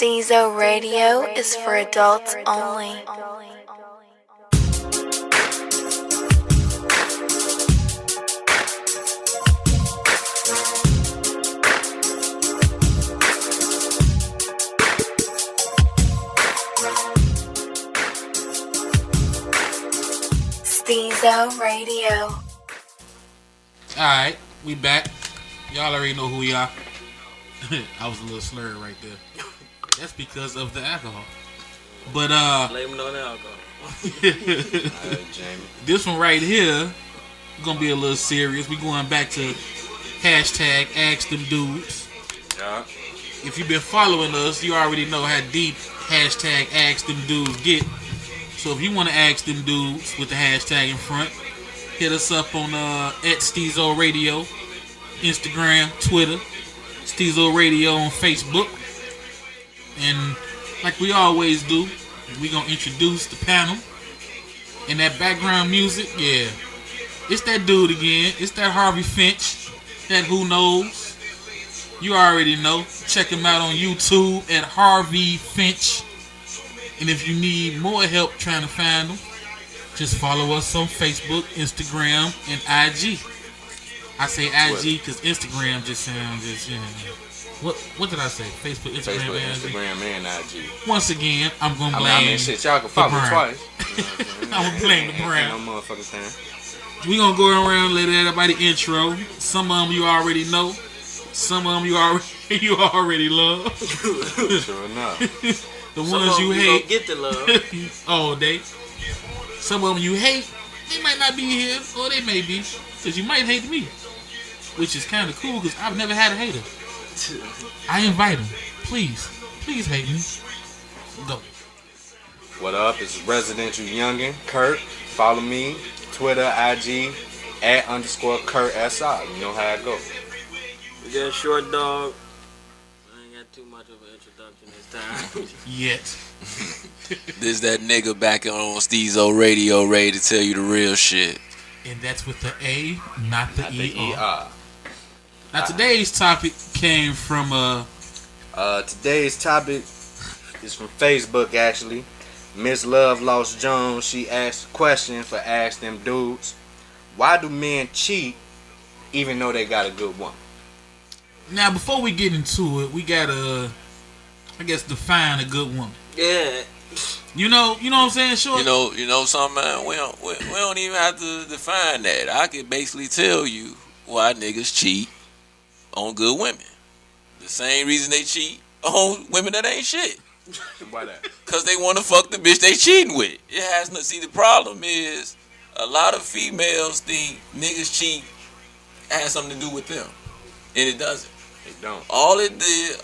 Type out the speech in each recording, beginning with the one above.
Stezo Radio is for adults only. Stezo Radio. Alright, we back. Y'all already know who we are. I was a little slurred right there. That's because of the alcohol. But blame it on alcohol. Jamie. This one right here gonna be a little serious. We going back to hashtag Ask Them Dudes. Yeah. If you've been following us, you already know how deep hashtag Ask Them Dudes get. So if you want to ask them dudes with the hashtag in front, hit us up on at Stezo Radio, Instagram, Twitter, Stezo Radio on Facebook. And like we always do, we gonna introduce the panel. And that background music, yeah, it's that dude again. It's that Harvey Finch, that Who Knows. You already know. Check him out on YouTube at Harvey Finch. And if you need more help trying to find him, just follow us on Facebook, Instagram, and IG. I say IG because Instagram just sounds just, you know. What did I say? Facebook, Instagram, and IG. Once again, I'm going to blame I mean, shit, y'all can follow me twice. I'm going to blame the brand. No motherfucking time. We going to go around, let everybody intro. Some of them you already know. Some of them you already love. Sure enough. The ones you hate. Get the love. All day. Some of them you hate, they might not be here, or they may be. Because you might hate me. Which is kind of cool, because I've never had a hater. I invite them. Please hate me. Go. What up? It's Residential Youngin, Kurt. Follow me, Twitter, IG, @_Kurt SI. You know how it go. We got Short Dog. I ain't got too much of an introduction this time. Yet. This that nigga back on Stezo Radio, ready to tell you the real shit. And that's with the A, not the ER. ER. Now today's topic came from today's topic is from Facebook actually. Miss Love Lost Jones, she asked a question for Ask Them Dudes. Why do men cheat even though they got a good woman? Now before we get into it, we gotta I guess define a good woman. Yeah. You know what I'm saying, Short? You know something, man. We don't even have to define that. I can basically tell you why niggas cheat on good women. The same reason they cheat on women that ain't shit. Why that? Cause they want to fuck the bitch they cheating with. It has no. See, the problem is a lot of females think niggas cheat has something to do with them, and it doesn't. It don't. All it did.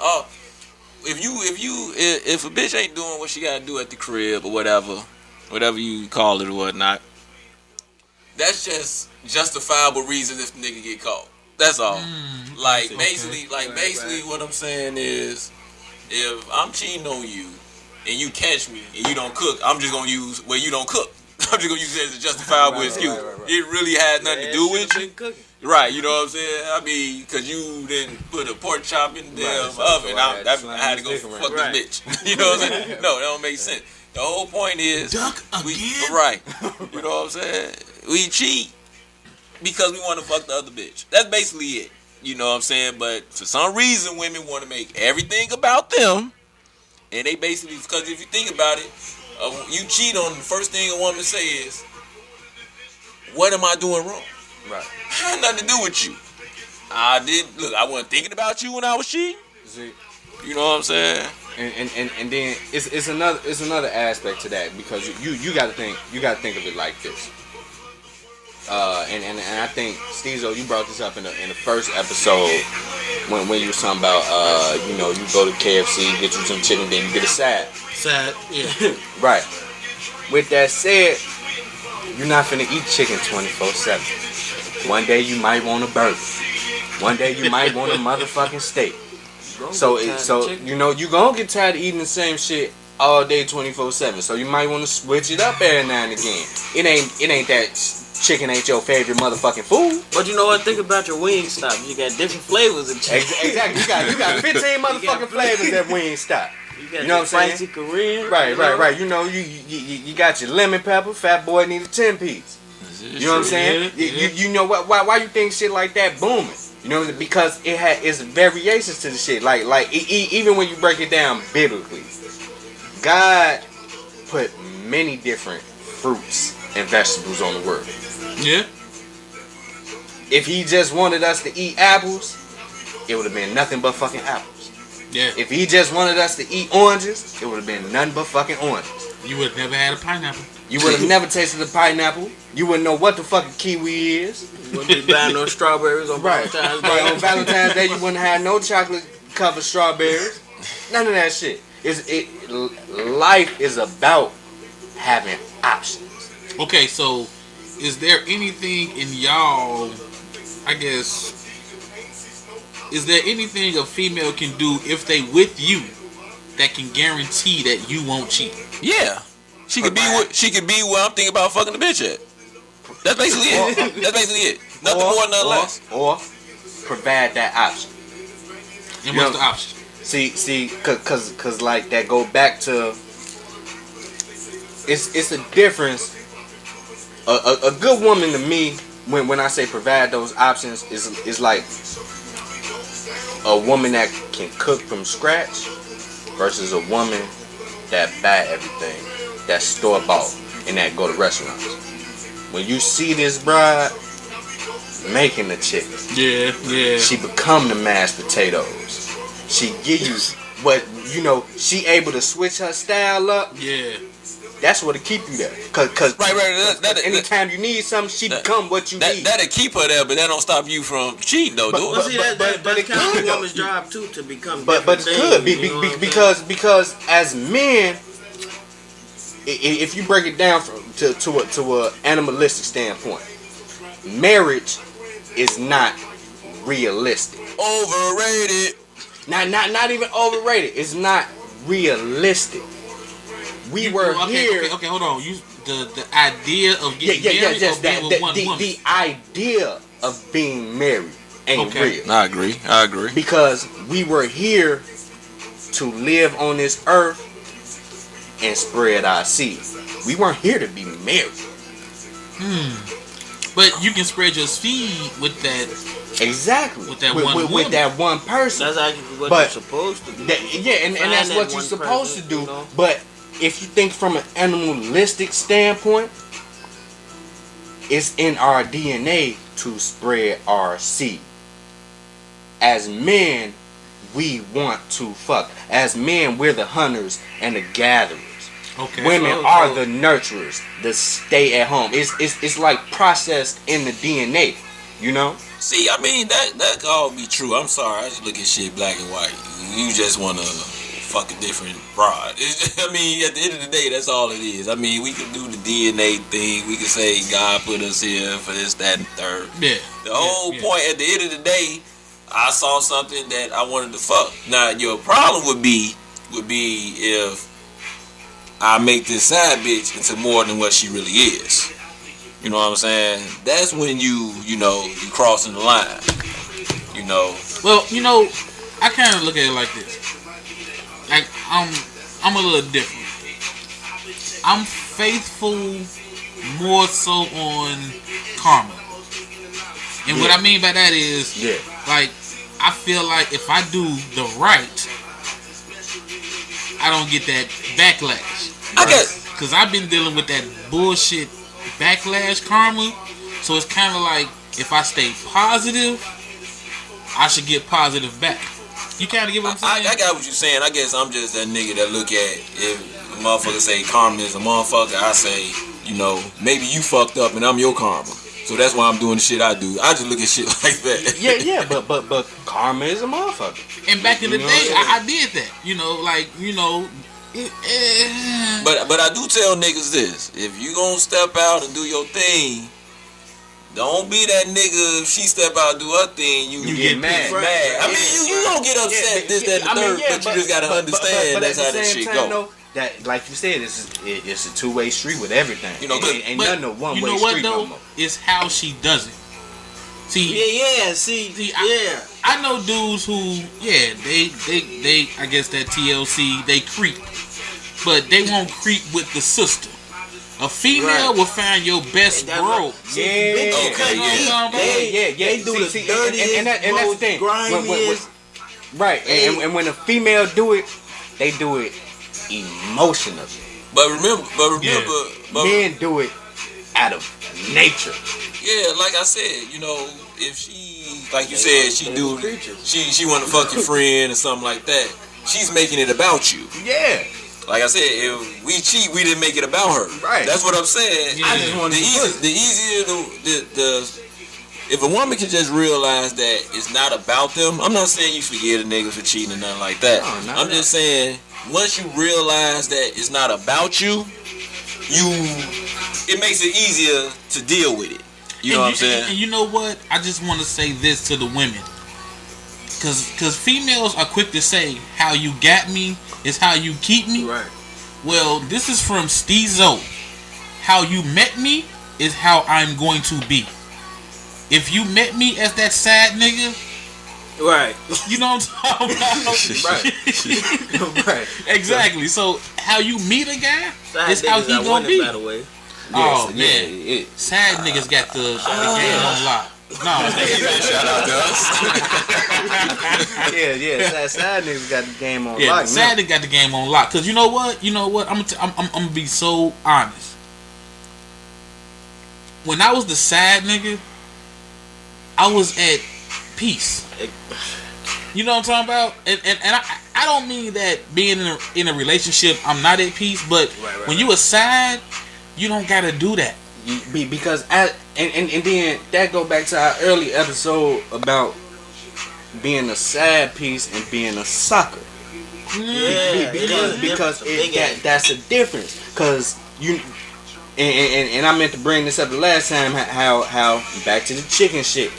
If a bitch ain't doing what she gotta do at the crib or whatever you call it or whatnot, that's just justifiable reason if the nigga get caught. That's all. Basically, what I'm saying is, if I'm cheating on you and you catch me and you don't cook, I'm just gonna use you don't cook. I'm just gonna use it as a justifiable excuse. Right. It really had nothing to do with you. Right, you know what I'm saying? I mean, because you didn't put a pork chop in the damn oven. I had to go fuck this bitch. You know what I'm saying? No, that don't make sense. The whole point is... Duck again? Right. You know what I'm saying? We cheat because we want to fuck the other bitch. That's basically it. You know what I'm saying? But for some reason, women want to make everything about them. And they basically... Because if you think about it, you cheat on the first thing a woman say is, what am I doing wrong? Right. Had nothing to do with you. I wasn't thinking about you when I was cheating. See, you know what I'm saying? And then it's another aspect to that because you got to think of it like this. And I think Stezo, you brought this up in the first episode when you was talking about you go to KFC, get you some chicken, then you get a side. Sad, yeah. Right. With that said, you're not finna eat chicken 24/7. One day you might want a burger. One day you might want a motherfucking steak. So you gonna get tired of eating the same shit all day 24/7. So you might want to switch it up every now and again. It ain't that chicken ain't your favorite motherfucking food. But you know what? Think about your Wingstop. You got different flavors of chicken. Exactly. You got 15 motherfucking flavors at Wingstop. You know what I'm saying? Spicy Korean. Right. You know, you got your lemon pepper. Fat boy need a 10-piece. You know what I'm saying? You know why you think shit like that booming? You know, because it's variations to the shit. Like even when you break it down biblically, God put many different fruits and vegetables on the world. Yeah. If he just wanted us to eat apples, it would have been nothing but fucking apples. Yeah. If he just wanted us to eat oranges, it would have been nothing but fucking oranges. You would have never had a pineapple. You would have never tasted a pineapple. You wouldn't know what the fucking kiwi is. You wouldn't be buying no strawberries on Valentine's Day. Right, on Valentine's Day, you wouldn't have no chocolate-covered strawberries. None of that shit. Life is about having options. Okay, so is there anything in y'all, I guess, is there anything a female can do if they with you that can guarantee that you won't cheat? Yeah. She could be where I'm thinking about fucking the bitch at. That's basically it. That's basically it. Nothing more, nothing less. Or provide that option. And what's the option? See, cause like that go back to it's a difference. A good woman to me, when I say provide those options, is like a woman that can cook from scratch versus a woman that buy everything, that store bought, and that go to restaurants. When you see this bride making the chicken, yeah, she become the mashed potatoes. She give you what, you know, she able to switch her style up. Yeah. That's what'll keep you there. Cause right. Anytime you need something, she become what you need. That'll keep her there, but that don't stop you from cheating, though. But it's kind of a woman's job too to become. But it could because as men, if you break it down to a animalistic standpoint, marriage is not realistic. Overrated. Not even overrated. It's not realistic. We were here. Okay, hold on. The idea of getting married or being with one woman? The idea of being married ain't real. I agree. Because we were here to live on this earth and spread our seed. We weren't here to be married. But you can spread your seed with that. Exactly. With that one woman. With that one person. That's actually what you're supposed to do. And that's what you're supposed to do. You know? But if you think from an animalistic standpoint, it's in our DNA to spread our seed. As men, we want to fuck. As men, we're the hunters and the gatherers. Okay. Women are the nurturers, the stay at home. It's like processed in the DNA, you know? See, I mean, that could all be true. I'm sorry, I just look at shit black and white. You just want to fuck a different broad. I mean, at the end of the day, that's all it is. I mean, we can do the DNA thing. We can say God put us here for this, that, and third. Yeah. The whole point, at the end of the day, I saw something that I wanted to fuck. Now, your problem would be if I make this side bitch into more than what she really is. You know what I'm saying? That's when you crossing the line. You know. Well, I kind of look at it like this. Like I'm a little different. I'm faithful more so on karma. And what I mean by that is, like, I feel like if I do the right, I don't get that backlash. Because I've been dealing with that bullshit backlash karma. So it's kind of like, if I stay positive, I should get positive back. You kind of get what I'm saying? I got what you're saying. I guess I'm just that nigga that look at, if a motherfucker say karma is a motherfucker, I say, maybe you fucked up and I'm your karma. So that's why I'm doing the shit I do. I just look at shit like that. Yeah, but karma is a motherfucker. And back in the day, I did that. But I do tell niggas this: if you gonna step out and do your thing, don't be that nigga. If she step out and do her thing, you get mad. I mean, you don't get upset, this, that, and the third, but you just gotta understand that's how this shit go. That, like you said, it's a two-way street with everything. Ain't nothing a one-way street no more. It's how she does it. See, I know dudes who, they I guess that TLC, they creep, but they won't creep with the sister. A female will find your best bro. They do the dirtiest, and that's the thing. grimiest. Right, and when a female do it, they do it emotionally. But remember, Men do it out of nature. Yeah, like I said, you know, if she, like you said, she want to fuck your friend or something like that, she's making it about you. Yeah. Like I said, if we cheat, we didn't make it about her. Right. That's what I'm saying. I just want the easier if a woman can just realize that it's not about them. I'm not saying you forget a nigga for cheating or nothing like that. No, I'm just saying once you realize that it's not about you, it makes it easier to deal with it. You know what I'm saying? And you know what? I just want to say this to the women. Because females are quick to say, how you got me is how you keep me. Right. Well, this is from Stezo. How you met me is how I'm going to be. If you met me as that sad nigga, Right. you know what I'm talking about? Right. Exactly. So, how you meet a guy is how he I gonna wanted, be. by the way. Oh, Yeah, man. yeah. Sad niggas got the game on lock. No, Shout out to us. Yeah. Sad niggas got the game on yeah, lock. sad niggas got the game on lock. Cause you know what? I'm gonna be so honest. When I was the sad nigga, I was at peace. You know what I'm talking about? And I don't mean that being in a relationship I'm not at peace, but when you are sad, you don't gotta do that. Because and then that go back to our early episode about being a sad piece and being a sucker. Yeah, because that's a difference. Cause you and I meant to bring this up the last time. How back to the chicken shit.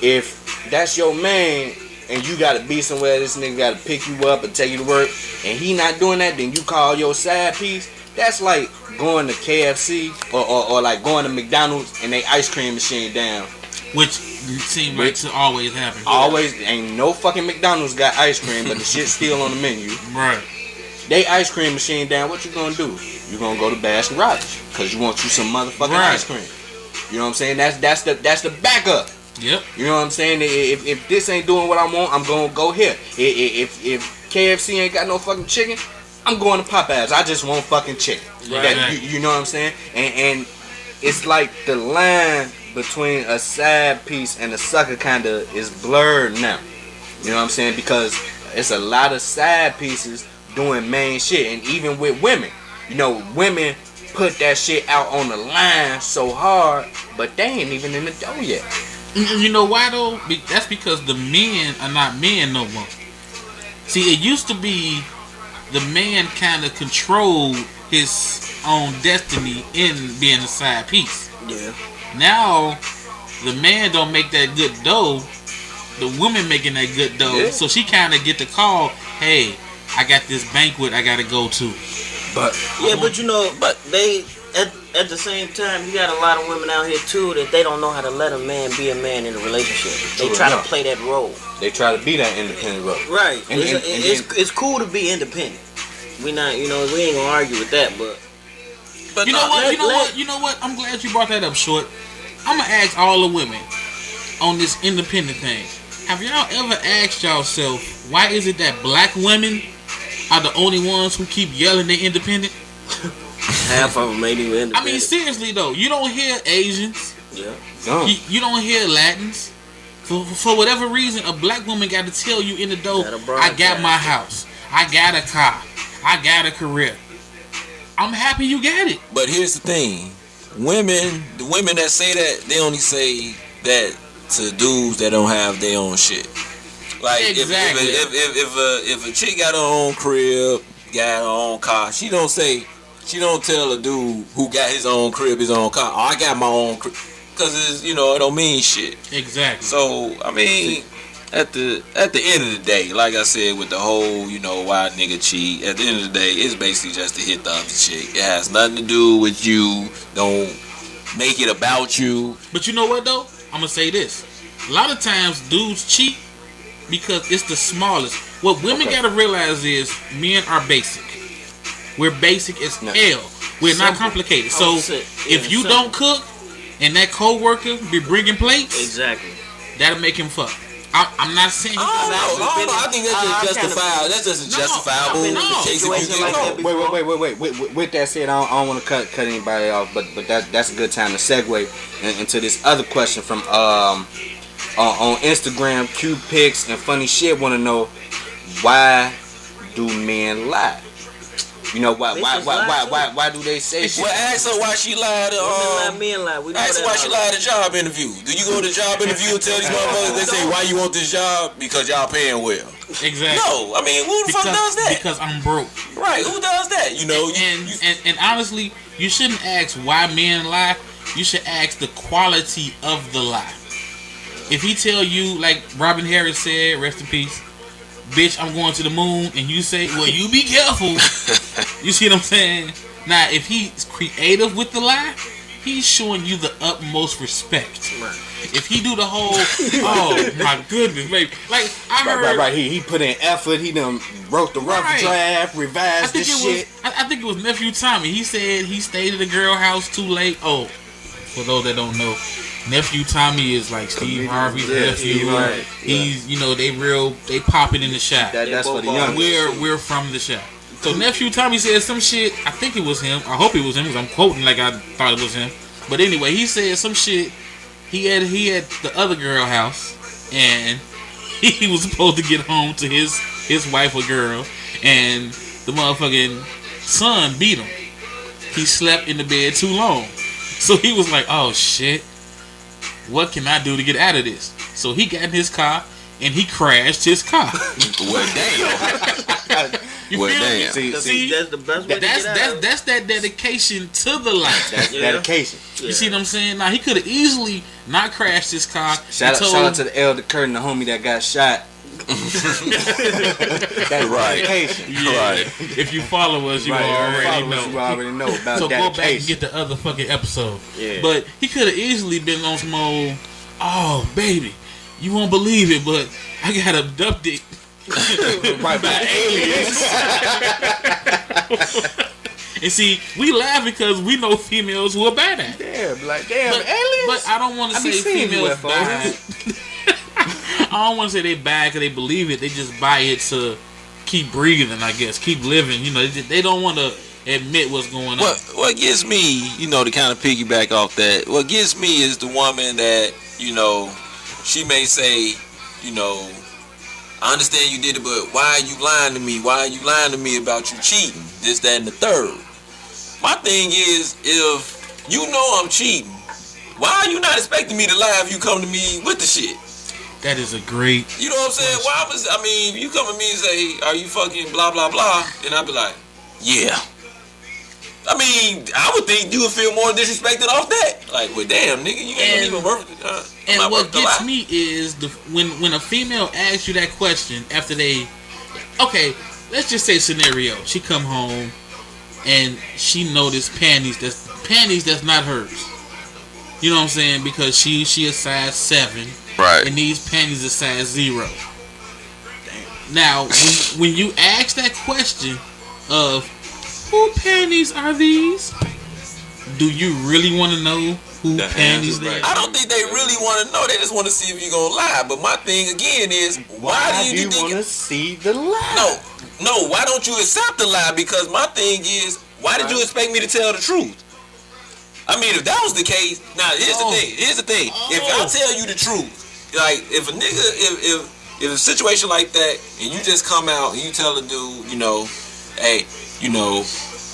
If that's your man and you gotta be somewhere, this nigga gotta pick you up and take you to work, and he not doing that, then you call your sad piece. That's like going to KFC or like going to McDonald's and they ice cream machine down. Which seems like to always happen. Always ain't no fucking McDonald's got ice cream, but the shit's still on the menu. Right. They ice cream machine down. What you gonna do? You gonna go to Baskin Robbins because you want you some motherfucking ice cream. You know what I'm saying? That's the backup. Yep. You know what I'm saying? If this ain't doing what I want, I'm gonna go here. If KFC ain't got no fucking chicken, I'm going to Popeyes. I just want fucking chicken. Right. You know what I'm saying? And it's like the line between a sad piece and a sucker kind of is blurred now. You know what I'm saying? Because it's a lot of sad pieces doing main shit. And even with women, you know, women put that shit out on the line so hard, but they ain't even in the dough yet. You know why though? That's because the men are not men no more. See, it used to be the man kind of controlled his own destiny in being a side piece. Yeah. Now, the man don't make that good dough. The woman making that good dough. Yeah. So she kind of get the call, hey, I got this banquet I got to go to. But But you know, but they at the same time, you got a lot of women out here too that they don't know how to let a man be a man in a relationship. They try to play that role. they try to be that independent role. Right. And It's cool to be independent. We not, you know, we ain't gonna argue with that, but You know what? I'm glad you brought that up, Short. I'm gonna ask all the women on this independent thing. Have y'all ever asked yourself why is it that black women are the only ones who keep yelling they're independent? half of them ain't even independent. I mean, seriously though, you don't hear Asians. Yeah. You don't hear Latins. For whatever reason, a black woman got to tell you in the door, I got my house, I got a car, I got a career. I'm happy you got it. But here's the thing. The women that say that, they only say that to dudes that don't have their own shit. Like, Exactly. if a chick got her own crib, got her own car, she don't tell a dude who got his own crib, his own car, oh, I got my own crib. Because, it don't mean shit. Exactly. So, I mean, at the end of the day, like I said, with the whole, why nigga cheat, at the end of the day, it's basically just to hit the other chick. It has nothing to do with you. Don't make it about you. But you know what though? I'm gonna say this. A lot of times dudes cheat because it's the smallest. What women gotta realize is men are basic. We're basic as hell. We're not complicated. So if you don't cook and that co-worker be bringing plates, exactly, that'll make him fuck. I'm not saying. I think that's just justifiable. That's just a justifiable case if you get Wait. With that said, I don't want to cut anybody off, but that's a good time to segue into this other question from on Instagram. Q Pics and funny shit want to know, why do men lie? You know why do they say shit? Well, ask her why she lied to men lie. Ask her why she lied to job interview. Do you go to job interview and tell these motherfuckers, they say, why you want this job? Because y'all paying well. Exactly. No, I mean, who the fuck does that? Because I'm broke. Right, who does that? You know, and honestly, you shouldn't ask why men lie. You should ask the quality of the lie. If he tell you, like Robin Harris said, rest in peace, bitch, I'm going to the moon, and you say, well, you be careful. You see what I'm saying? Now, if he's creative with the lie, he's showing you the utmost respect. Right. If he do the whole, oh my goodness, baby, like I heard, right. He put in effort. He done wrote the rough draft, revised the shit. I think it was nephew Tommy. He said he stayed at the girl house too late. Oh, for those that don't know, nephew Tommy is like Steve Harvey's nephew. Right. He's, you know, they pop it in the shop. That's for the young. We're from the shop. So nephew Tommy said some shit. I think it was him. I hope it was him because I'm quoting like I thought it was him. But anyway, he said some shit. He had the other girl house, and he was supposed to get home to his wife or girl, and the motherfucking son beat him. He slept in the bed too long, so he was like, "Oh shit, what can I do to get out of this?" So he got in his car and he crashed his car. Well, damn. You feel me? See, that's the best way to get out. That's that dedication to the life. That's dedication. You see what I'm saying? Now he could have easily not crashed his car. Shout out to the elder Curtin, the homie that got shot. That's right. Dedication. Yeah. Right. If you follow us, you already know. You already know about so dedication. Go back and get the other fucking episode. Yeah. But he could have easily been on some old, oh baby, you won't believe it, but I got abducted. Right, by aliens. And see, we laugh because we know females who are bad at it. Yeah, like damn aliens. But I don't want to say females bad. I don't want to say they bad because they believe it. They just buy it to keep breathing, I guess, keep living. You know, they don't want to admit what's going on. What gets me, you know, to kind of piggyback off that, what gets me is the woman that, you know, she may say, you know, I understand you did it, but why are you lying to me? Why are you lying to me about you cheating? This, that, and the third. My thing is, if you know I'm cheating, why are you not expecting me to lie if you come to me with the shit? That is a great... You know what I'm saying? If you come to me and say, are you fucking blah, blah, blah, and I'll be like, yeah. I mean, I would think you would feel more disrespected off that. Like, well, damn, nigga, you ain't even worth it. And what gets me is when a female asks you that question after they... Okay, let's just say scenario. She come home and she noticed panties that's not hers. You know what I'm saying? Because she a size 7. Right. And these panties are size 0. Now, when you ask that question of who panties are these, do you really want to know who panties they are? I don't think they really want to know. They just want to see if you're going to lie. But my thing again is, why do you want to see the lie? No, why don't you accept the lie? Because my thing is, why did you expect me to tell the truth? I mean, if that was the case, now here's the thing. If I tell you the truth, like if a nigga, if a situation like that, and you just come out and you tell a dude, you know, hey, you know,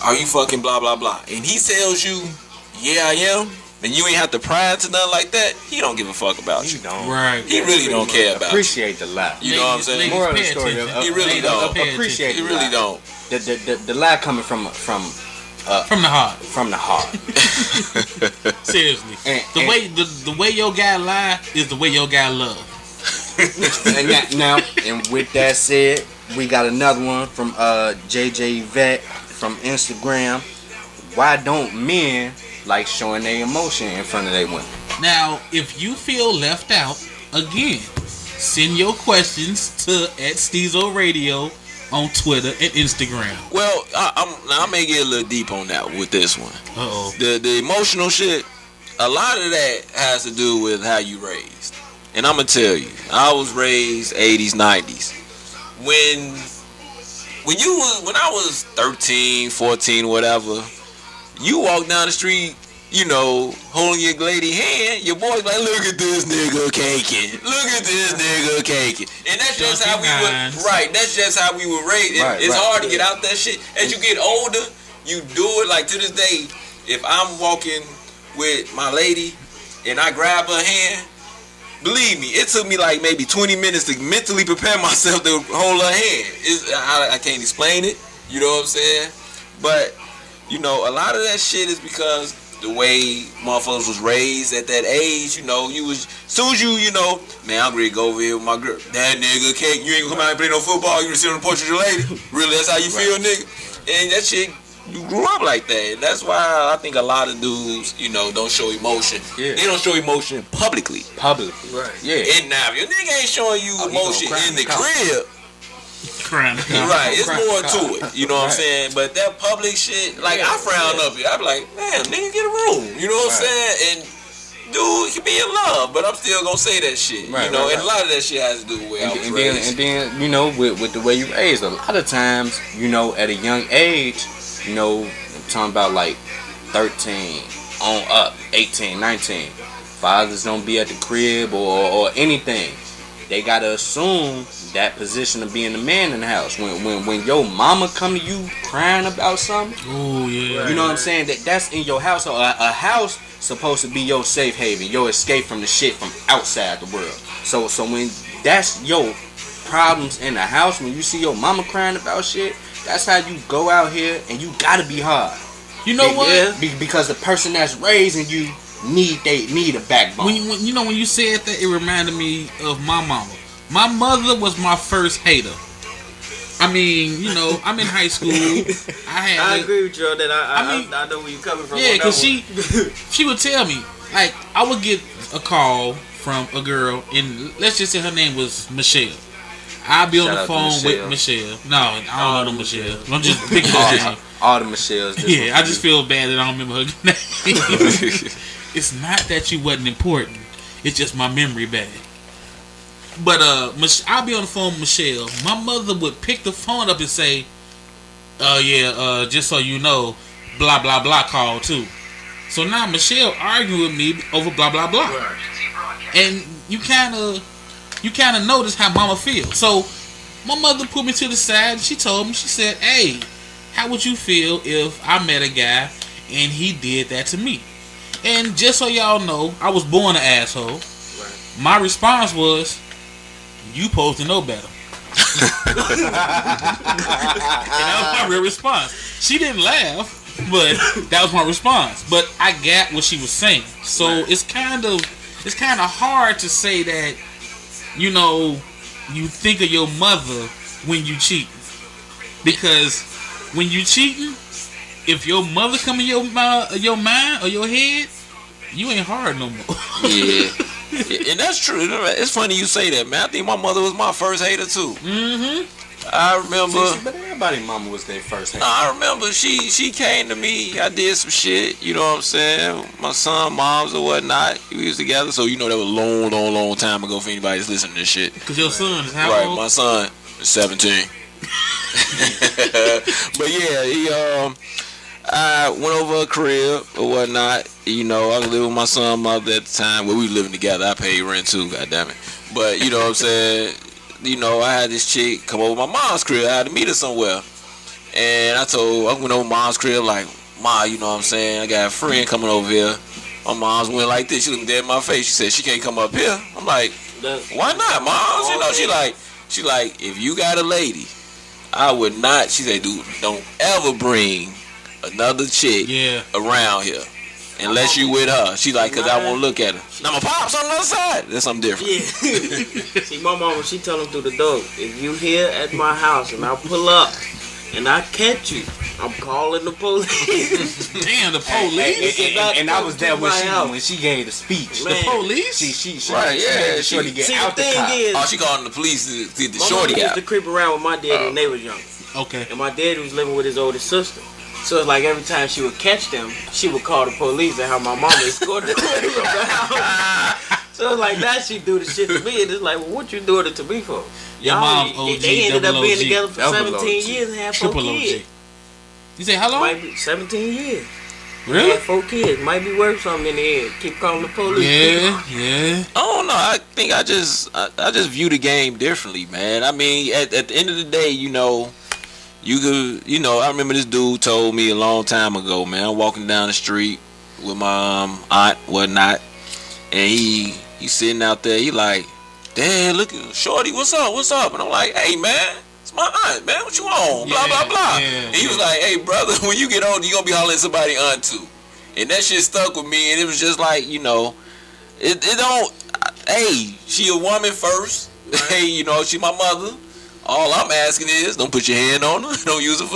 are you fucking blah blah blah, and he tells you, yeah, I am, and you ain't have to pry to nothing like that, he don't give a fuck about you. He don't. Right. He really don't care about appreciate the lie. You know what I'm saying? More of the story. He really don't appreciate. He really don't. The lie coming from the heart. From the heart. Seriously. The way your guy lie is the way your guy love. And with that said, we got another one from JJ Vet from Instagram. Why don't men like showing their emotion in front of their women? Now, if you feel left out again, send your questions to @Stezo Radio on Twitter and Instagram. Well, I may get a little deep on that with this one. Uh-oh. The emotional shit, a lot of that has to do with how you raised. And I'm gonna tell you, I was raised 80s, 90s. When I was 13, 14, whatever, you walk down the street, you know, holding your lady hand, your boy's like, look at this nigga caking. Look at this nigga caking. And that's just how we were, right, that's just how we were raised. It's hard to get out that shit. As you get older, you do it. Like, to this day, if I'm walking with my lady and I grab her hand, believe me, it took me like maybe 20 minutes to mentally prepare myself to hold her hand. I can't explain it, you know what I'm saying? But, you know, a lot of that shit is because the way motherfuckers was raised at that age, you know, you was, soon as you know, man, I'm ready to go over here with my girl. That nigga cake, you ain't gonna come out and play no football, you gonna sit on the porch with your lady. Really, that's how you feel, nigga? And that shit, you grew up like that. That's why I think a lot of dudes, you know, don't show emotion. Yeah. They don't show emotion publicly. Right. Yeah. And now, if your nigga ain't showing you emotion in the crib, Crying. right, it's more to it. You know what I'm saying? But that public shit, like, I frown up here. I be like, man, nigga, get a room. You know what I'm saying? And dude, you be in love, but I'm still gonna say that shit. You know, and a lot of that shit has to do with where I was raised. And then, you know, with the way you raised, a lot of times, you know, at a young age, you know, I'm talking about like 13 on up, 18, 19. Fathers don't be at the crib or anything. They gotta assume that position of being the man in the house. When your mama come to you crying about something, oh yeah, you know what I'm saying? That's in your house. A house supposed to be your safe haven, your escape from the shit from outside the world. So when that's your problems in the house, when you see your mama crying about shit, that's how you go out here and you gotta be hard. You know what? Yeah, because the person that's raising you need a backbone. When you said that, it reminded me of my mama. My mother was my first hater. I mean, you know, I'm in high school. I agree with you on that. I know where you're coming from. Yeah, because she would tell me, like, I would get a call from a girl, and let's just say her name was Michelle. I'd be on the phone with Michelle. No, I don't know no Michelle. I'm just picking her name. All the Michelles. Yeah, I just feel bad that I don't remember her name. It's not that you wasn't important. It's just my memory bad. But I'll be on the phone with Michelle. My mother would pick the phone up and say, just so you know, blah blah blah called too. So now Michelle arguing with me over blah blah blah. Right. And you kinda notice how mama feels. So my mother put me to the side and she told me, she said, hey, how would you feel if I met a guy and he did that to me? And just so y'all know, I was born an asshole. Right. My response was, you supposed to know better. And that was my real response. She didn't laugh, but that was my response. But I got what she was saying. So it's kind of hard to say that, you know, you think of your mother when you cheat. Because when you cheating, if your mother come in your mind or your head, you ain't hard no more. Yeah. And that's true. It's funny you say that, man. I think my mother was my first hater too. Mm-hmm. I remember. But everybody's mama was their first hater. I remember she came to me. I did some shit. You know what I'm saying? My son, moms or whatnot. We was together, so you know that was a long time ago for anybody that's listening to this shit. Cause your son is how old? My son is 17. But yeah, I went over a crib or whatnot. You know, I was living with my son, mother at the time. Well, we were living together. I paid rent too, goddammit. But you know what I'm saying? You know, I had this chick come over my mom's crib. I had to meet her somewhere. And I went over mom's crib like, Ma, you know what I'm saying? I got a friend coming over here. My mom's went like this. She looked dead in my face. She said, she can't come up here. I'm like, why not, Mom? You know, she like, if you got a lady, I would not. She said, dude, don't ever bring another chick around here unless you with her. She like, cause I won't look at her. Now my pops on the other side. That's something different. Yeah. See, my mama, she tell him through the door, if you here at my house and I pull up and I catch you, I'm calling the police. Damn, the police. And I was there when she gave the speech. Man. The police. She Right, yeah, made sure to get See, out the the thing car. is, Oh, she calling the police to get the my shorty mama used out. to creep around with my daddy when they was young. Okay. And my daddy was living with his oldest sister. So it's like every time she would catch them, she would call the police and how my mama escorted them away from the house. So it's like that she do the shit to me, and it's like, well, what you doing it to me for? Your mom's OG, they ended up double being OG, together for double 17 OG. years and had 4 Triple kids. OG. You say how long? Might be 17 years. Really? Had 4 kids. Might be worth something in the head. Keep calling the police. Yeah. I don't know. I think I just view the game differently, man. I mean, at the end of the day, you know, I remember this dude told me a long time ago, man. I'm walking down the street with my aunt, whatnot, and he's sitting out there. He like, "Dad, look at Shorty, what's up?" And I'm like, "Hey, man, it's my aunt, man. What you on? Blah blah blah." And he was like, "Hey, brother, when you get older, you gonna be hollering somebody aunt too." And that shit stuck with me, and it was just like, you know, it don't. Hey, she a woman first. Hey, you know, she my mother. All I'm asking is, don't put your hand on her. Don't use it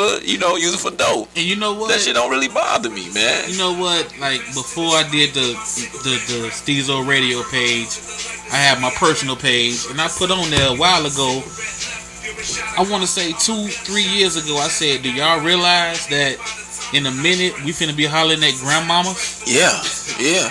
for dope. And you know what? That shit don't really bother me, man. You know what? Like before I did the Stezo Radio page, I had my personal page, and I put on there a while ago. I want to say 2-3 years ago, I said, "Do y'all realize that in a minute we finna be hollering at grandmamas?" Yeah.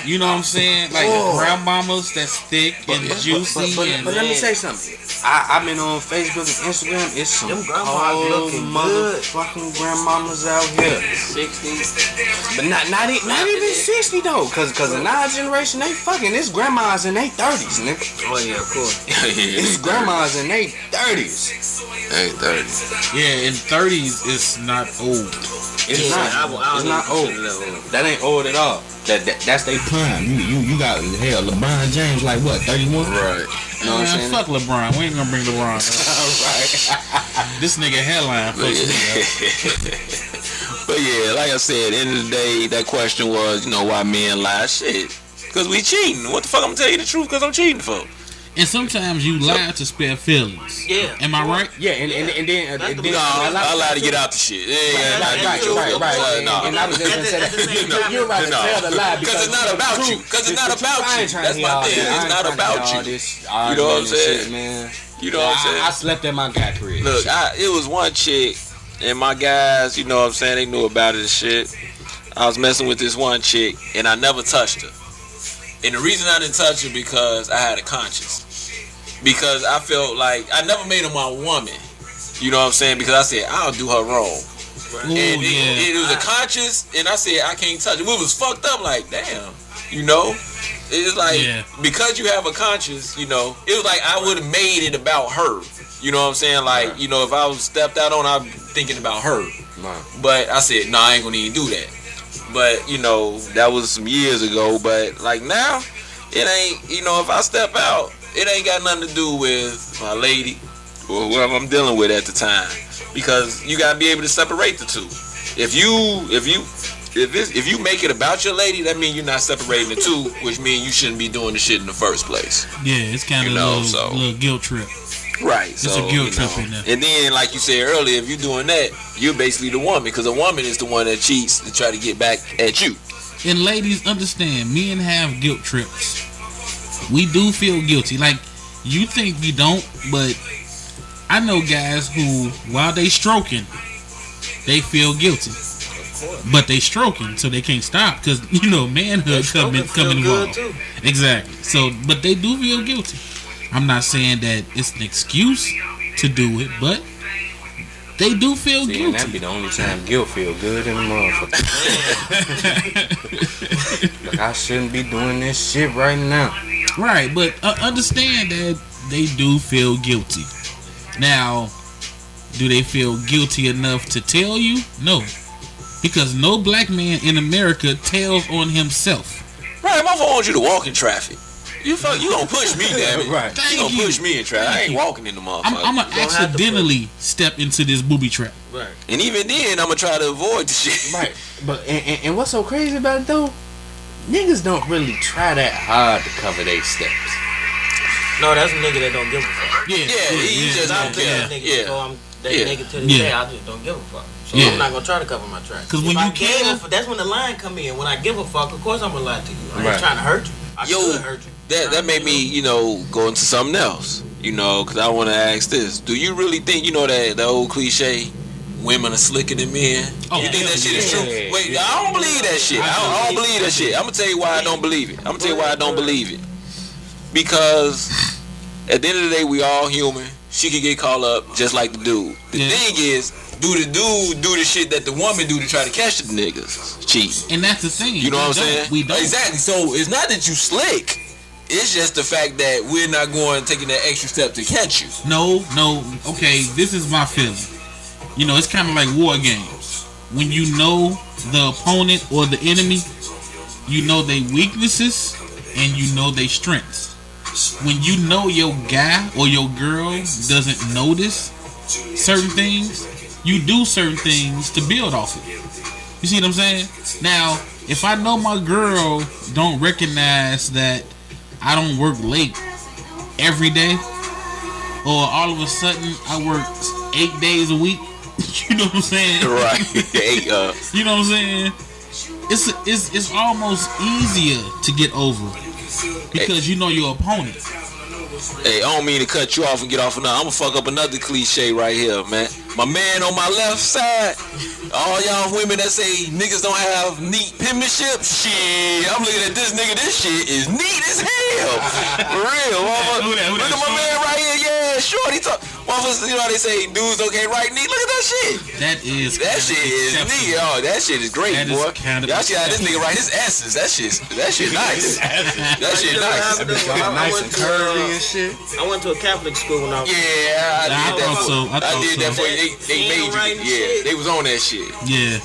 You know what I'm saying? Like grandmamas that's thick and juicy. But let me say something. I've been on Facebook and Instagram. It's some Them grandmas cold looking motherfucking grandmamas out here. 60s. But not even 60 though, cause in our generation they fucking it's grandmas in their 30s, nigga. Oh yeah, of course. It's grandmas in their 30s. Hey, 30. Yeah, in 30s it's not old. It's Yeah, not. I It's not don't old. consider that old. That ain't old at all. That's their prime. You got hell LeBron James like what 31? Right. You know what I'm saying? Fuck LeBron. We ain't gonna bring LeBron up. Right. This nigga headline fucks me up. But yeah, like I said, end of the day, that question was, you know, why men lie? Shit, cause we cheating. What the fuck? I'm gonna tell you the truth, cause I'm cheating for. And sometimes you lie to spare feelings. Yeah. Am I right? Yeah, and then No, I lie to get out the shit. Yeah, right. No. And I was just gonna say that you're right to tell the lie because it's not about you. Because it's not about you. That's my thing. It's not about you. You know what I'm saying, man? You know what I'm saying? I slept at my guy crib. Look, it was one chick, and my guys, you know what I'm saying, they knew about it and shit. I was messing with this one chick, and I never touched her. And the reason I didn't touch her because I had a conscience. Because I felt like I never made her my woman. You know what I'm saying? Because I said, I'll do her wrong. Ooh, And yeah. it was a conscience, and I said, I can't touch it. We was fucked up like, damn. You know? It's like, because you have a conscience, you know, it was like I would have made it about her. You know what I'm saying? Like, you know, if I was stepped out on, I'm thinking about her. Right. But I said, no, I ain't gonna even do that. But, you know, that was some years ago. But, like, now, it ain't, you know, if I step out, it ain't got nothing to do with my lady or whoever I'm dealing with at the time. Because you gotta be able to separate the two. If you make it about your lady, that means you're not separating the two, which means you shouldn't be doing the shit in the first place. Yeah, it's kind of a little guilt trip. Right. It's a guilt trip in there. And then, like you said earlier, if you're doing that, you're basically the woman, because a woman is the one that cheats to try to get back at you. And ladies, understand, men have guilt trips. We do feel guilty. Like, you think we don't, but I know guys who, while they stroking, they feel guilty. But they stroking, so they can't stop, because, you know, manhood come involved. Exactly. So, but they do feel guilty. I'm not saying that it's an excuse to do it, but they do feel guilty. That'd be the only time guilt feel good in the motherfucker. Like, I shouldn't be doing this shit right now. Right, but understand that they do feel guilty. Now, do they feel guilty enough to tell you? No. Because no black man in America tells on himself. Right, if I want you to walk in traffic, you gonna push me, damn it. Right. You gonna push me in traffic. I ain't walking in the motherfucker. I'm gonna accidentally step into this booby trap. Right. And even then, I'm gonna try to avoid the shit. Right. But and what's so crazy about it though? Niggas don't really try that hard to cover their steps. No, that's a nigga that don't give a fuck. Yeah, he just don't care. Nigga, Yeah. so stay naked to this day. I just don't give a fuck. So I'm not gonna try to cover my tracks. Because when you kill, that's when the line come in. When I give a fuck, of course I'm gonna lie to you. I ain't trying to hurt you. I could hurt you. That made me, go into something else. Because I want to ask this: do you really think, that old cliche? Women are slicker than men. Oh, you think that shit is true? Wait, I don't believe that shit. I don't believe that shit. I'm gonna tell you why I don't believe it. Because at the end of the day, we all human. She could get caught up just like the dude. The thing is, do the dude do the shit that the woman do to try to catch the niggas cheat? And that's the thing. You know what I'm saying? We don't. Exactly. So it's not that you slick. It's just the fact that we're not taking that extra step to catch you. No. Okay, this is my feeling. It's kind of like war games. When you know the opponent or the enemy, you know their weaknesses and you know their strengths. When you know your guy or your girl doesn't notice certain things, you do certain things to build off it. You see what I'm saying? Now, if I know my girl don't recognize that I don't work late every day, or all of a sudden I work 8 days a week, you know what I'm saying? Right. You know what I'm saying? It's almost easier to get over because you know your opponent. Hey, I don't mean to cut you off and get off another. I'm gonna fuck up another cliche right here, man. My man on my left side, all y'all women that say niggas don't have neat penmanship, shit, I'm looking at this nigga, this shit is neat as hell. For real, motherfucker. Look at my man right here, yeah, shorty talk. Motherfuckers, you know how they say dudes don't get right neat? Look at that shit. That shit is neat. Oh, that shit is great, that boy. Y'all see how this nigga write his S's. That shit nice. That shit nice. Nice and curvy and shit. I went to a Catholic school when I was... Yeah, I did that for you. They made you. Yeah, they was on that shit. Yeah.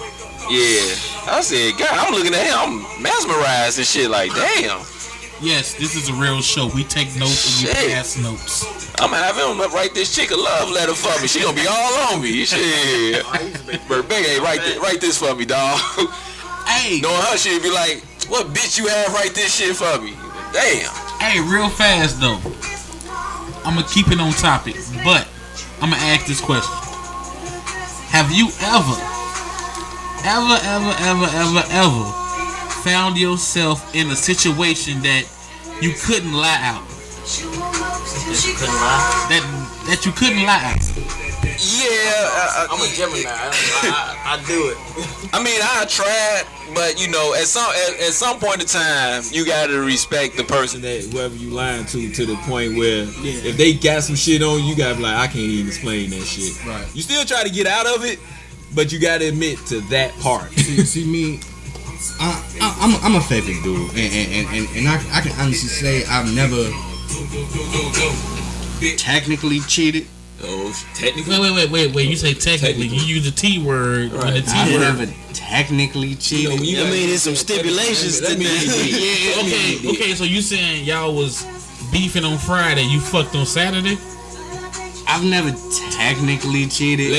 I said, God, I'm looking at him. I'm mesmerized and shit. Like, damn. Yes, this is a real show. We take notes and we pass notes. I'm gonna have him write this chick a love letter for me. She gonna be all on me. Shit. Hey, write this for me, dog. Hey. Knowing her, she'd be like, what bitch you have write this shit for me? Damn. Hey, real fast though. I'm gonna keep it on topic, but I'm gonna ask this question. Have you ever found yourself in a situation that you couldn't lie out? That you couldn't lie out? Yeah. I'm a Gemini. I do it. I mean, I tried, but at some point in time, you gotta respect the person that whoever you lying to the point where if they got some shit on you, gotta be like, I can't even explain that shit. Right. You still try to get out of it, but you gotta admit to that part. See me, I'm a faithful dude, and I can honestly say I've never technically cheated. Oh, technically? Wait. You say technically. You use the T word. Right. When the T I word. never technically cheated. there's some stipulations to that. Okay. So you saying y'all was beefing on Friday? You fucked on Saturday? I've never technically cheated.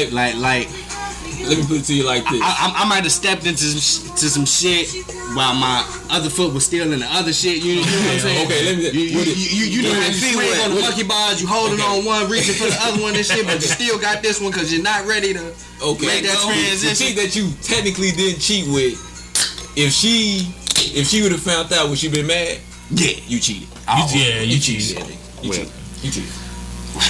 Let me put it to you like this. I might have stepped into some shit while my other foot was still in the other shit. You know what I'm saying? Okay, let me. You know how you swing on the monkey bars, you holding on one, reaching for the other one and shit, but you still got this one because you're not ready to make that transition. The chick that you technically didn't cheat with, if she would have found out, would she been mad? Yeah, you cheated. You cheated. You cheated.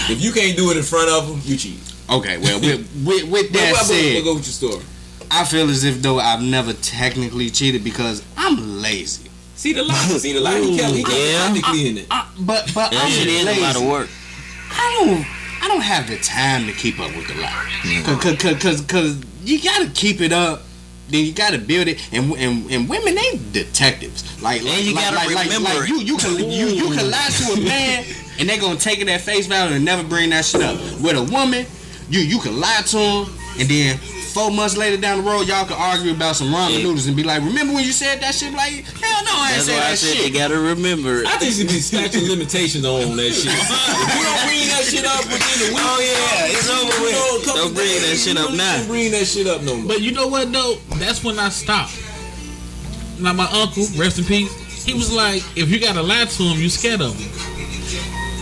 If you can't do it in front of them, you cheated. Okay, well, with that said, we'll go with your story. I feel as if though I've never technically cheated because I'm lazy. See the lie. He kept technically in it. But I'm is lazy. a lot of work. I don't have the time to keep up with the lie. Cause you gotta keep it up. Then you gotta build it, and women, they detectives. You can lie to a man, and they gonna take it at face value and never bring that shit up. With a woman, you can lie to him, and then 4 months later down the road, y'all can argue about some ramen noodles and be like, "Remember when you said that shit?" Like, hell no, I ain't said that shit. You gotta remember it. I think there should be statute limitations on that shit. If you don't bring that shit up within a week, it's over with. Don't bring that shit up now. Don't bring that shit up no more. But you know what though? That's when I stopped. Now my uncle, rest in peace, he was like, if you gotta lie to him, you scared of him.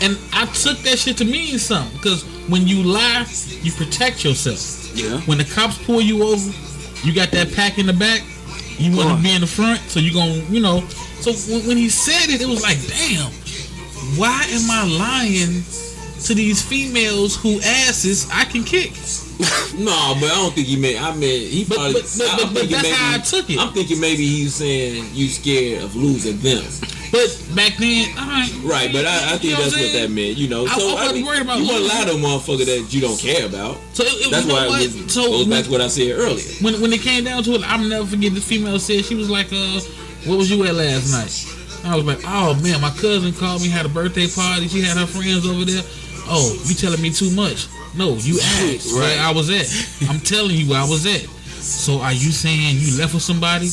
And I took that shit to mean something. Because when you lie, you protect yourself. Yeah. When the cops pull you over, you got that pack in the back. You want to be in the front, so you gonna, you know. So when he said it, it was like, damn, why am I lying to these females who asses I can kick? No, but I don't think he meant. I mean, he probably. But that's how I took it. I'm thinking maybe he's saying you scared of losing them. But back then, Right, but I think that's what that meant. You know, so I wasn't worried about you want to losing. lie to a motherfucker that you don't care about. So That's why it goes back to what I said earlier. When it came down to it, I'll never forget the female said, she was like, what was you at last night? I was like, oh man, my cousin called me, had a birthday party, she had her friends over there. Oh, you telling me too much. No, you asked where I was at. I'm telling you where I was at. So are you saying you left with somebody?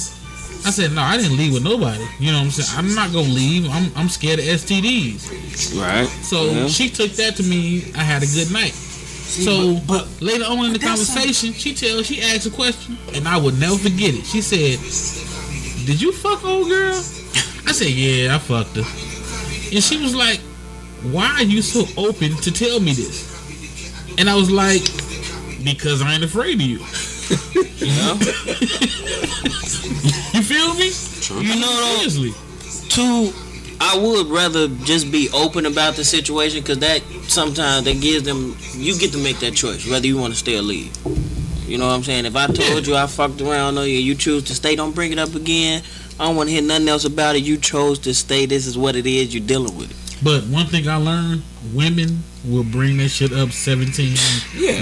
I said, no, I didn't leave with nobody. You know what I'm saying? I'm not going to leave. I'm scared of STDs. Right. So she took that to me, I had a good night. So but later on in the conversation, she asked a question, and I would never forget it. She said, did you fuck old girl? I said, yeah, I fucked her. And she was like, why are you so open to tell me this? And I was like, because I ain't afraid of you. You know? You feel me? You know, Seriously. too, I would rather just be open about the situation, because that sometimes that gives them, you get to make that choice whether you want to stay or leave. You know what I'm saying? If I told you I fucked around on you, you choose to stay, don't bring it up again. I don't want to hear nothing else about it. You chose to stay. This is what it is. You're dealing with it. But one thing I learned, women will bring that shit up 17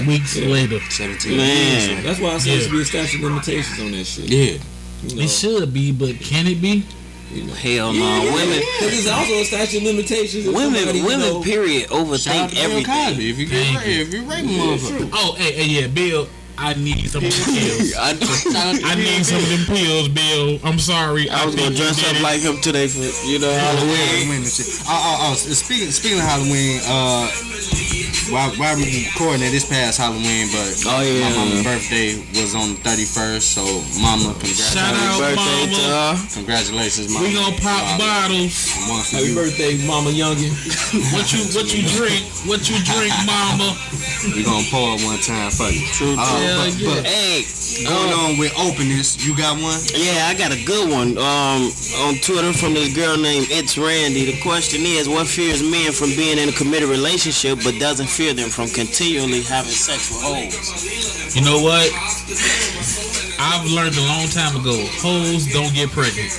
weeks later. 17 Man. years. That's why I said there should be a statute of limitations on that shit. Yeah. You know, It should be, but can it be? Hell no. Women, because there's also a statute of limitations. women, period, Shout out overthink to Bill everything. Cosby. If you get raped, if you rape a motherfucker. Oh, hey, yeah, Bill, I need some of them pills. I need some of them pills, Bill. I'm sorry. I was gonna dress up like him today for, you know, Halloween. Halloween and shit. Speaking of Halloween, while we recording it, this past Halloween, but my mama's birthday was on the 31st, so mama, Shout out, Birthday to mama. her. congratulations, mama. We gonna pop bottles. One for Happy you. birthday, Mama Youngin. What you drink? What you drink, mama? We gonna pour it one time for you. But Hey, going on with openness, you got one? yeah, I got a good one. On Twitter from this girl named It's Randy. The question is, what fears men from being in a committed relationship but doesn't fear them from continually having sex with hoes? You know what? I've learned a long time ago, hoes don't get pregnant.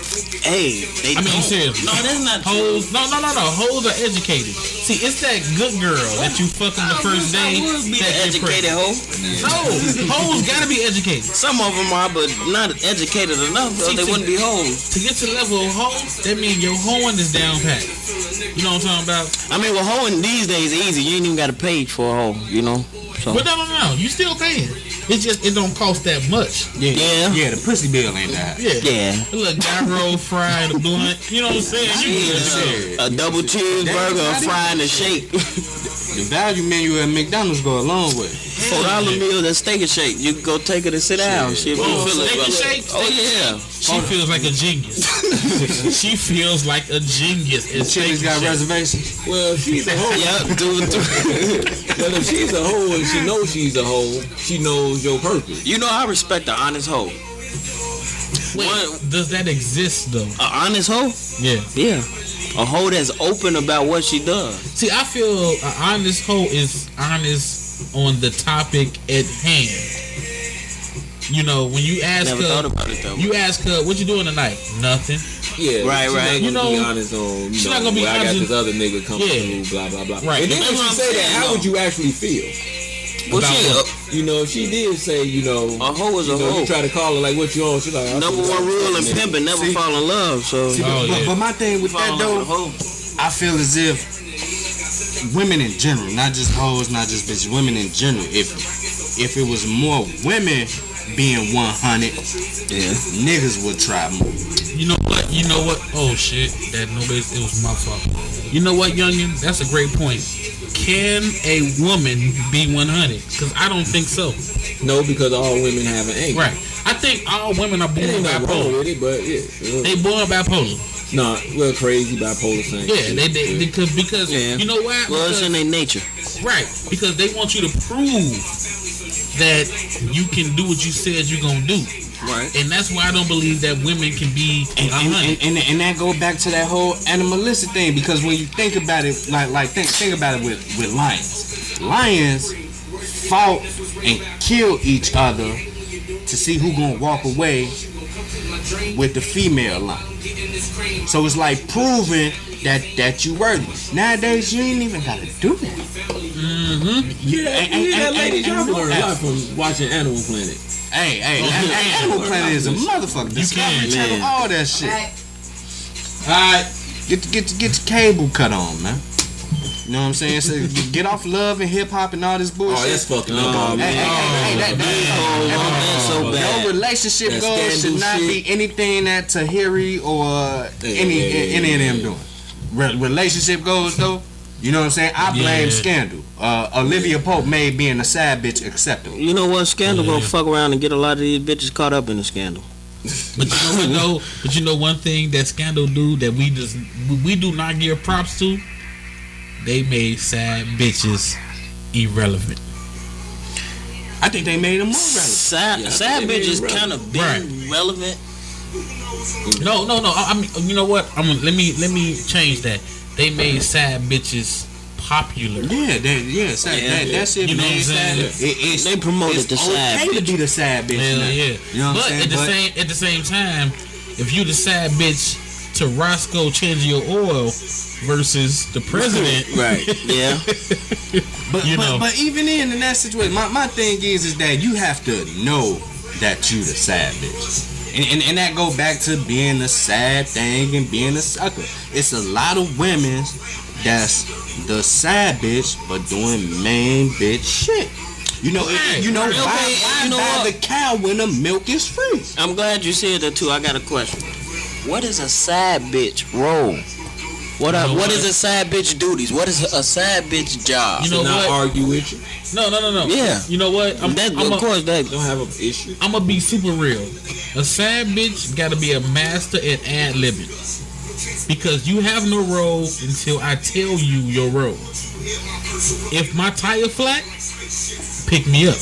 Hey, they don't. Seriously. No, that's not true. Hoes, no. Hoes are educated. See, it's that good girl that you fuck on the first day I would be that an get educated pregnant. hoe. No, hoes gotta be educated. Some of them are, but not educated enough, so they wouldn't be hoes. To get to the level of hoe, that means your hoeing is down pat. You know what I'm talking about? I mean, well, hoeing these days is easy. You ain't even got to pay for a hoe, you know? So. But no, you still paying. It's just, it don't cost that much. Yeah. Yeah, the pussy bill ain't that. Yeah. Yeah. A little gyro fry and a blunt. You know what I'm saying? A double cheeseburger, a fry, and a shake. The value menu at McDonald's go a long way. $4 meal, that steak and shake. You can go take it and sit down. Shit, Oh, feel it, steak and brother. shake? Oh, yeah. She feels like a genius. She feels like a genius. And Chili's got reservations. Well, if she's a hoe. Yep, do it. But if she's a hoe and she knows she's a hoe, she knows your purpose. You know, I respect an honest hoe. Wait, does that exist though? An honest hoe? Yeah. Yeah. A hoe that's open about what she does. See, I feel an honest hoe is honest on the topic at hand. You know, when you ask Never her, thought about it though. you ask her, what you doing tonight? Nothing. Yeah, Right, she's right. Not gonna You be know, honest on, she's not gonna be well, I got honest. this other nigga coming Yeah. through, blah blah blah. Right. And then That's if what she I'm say that, saying, how though. would you actually feel? Well, About she, what? You know, if she did say, you know, a hoe is a hoe. you try to call her like, what you on? She's like, Number one rule in pimping, never fall in love. So, yeah. But my thing with fall that in love with a though, hoe. I feel as if women in general, not just hoes, not just bitches, women in general, if it was more women being 100, niggas would try more. You know what? Oh shit! It was my fault. You know what, youngin? That's a great point. Can a woman be 100? Because I don't think so. no, because all women have an anger. Right. I think all women are It born ain't nothing wrong bipolar. with it, but yeah. They born bipolar. No, we're crazy bipolar thing. Yeah, they because you know why? Well, it's in their nature. Right, because they want you to prove that you can do what you said you're gonna do. Right. And that's why I don't believe that women can be and that go back to that whole animalistic thing, because when you think about it, think about it with lions fought and killed each other to see who gonna walk away with the female lion. So it's like proving that you worthy. Nowadays you ain't even gotta do that. Ladies, y'all learn a lot from watching Animal Planet. Hey, Animal Planet is a motherfucker. Discovery Channel, all that shit. Alright, get your cable cut on, man. You know what I'm saying? So get off love and hip hop and all this bullshit. Oh, that's fucking up. That's so bad. Your relationship That goals should not scandal be anything that Tahiri or any of them doing. Relationship goals though, you know what I'm saying? I blame Scandal. Olivia Pope made being a side bitch acceptable. You know what? Scandal gonna fuck around and get a lot of these bitches caught up in the scandal. But you know what though? But you know one thing that Scandal do that we do not give props to? They made sad bitches irrelevant. I think they made them more relevant. Sad bitches kind of been relevant. No. I mean, you know what? Let me change that. They made sad bitches popular. That shit. You know what I'm saying? They promoted the sad okay bitch. to be the sad bitch. Hell now. yeah. You know what But I'm saying? at the same time, if you the sad bitch to Roscoe changing your oil versus the president, Right. Yeah. But even in that situation, my thing is that you have to know that you the sad bitch. And that go back to being a sad thing and being a sucker. It's a lot of women that's the sad bitch but doing main bitch shit. You know, buy the cow when the milk is free. I'm glad you said that too. I got a question. What is a sad bitch role? What is a sad bitch duties? What is a sad bitch job? You know not what? argue with you. No. Yeah. You know what? Of course, that Don't have an issue. I'm gonna be super real. A sad bitch gotta be a master at ad-libbing. Because you have no role until I tell you your role. If my tire flat, pick me up.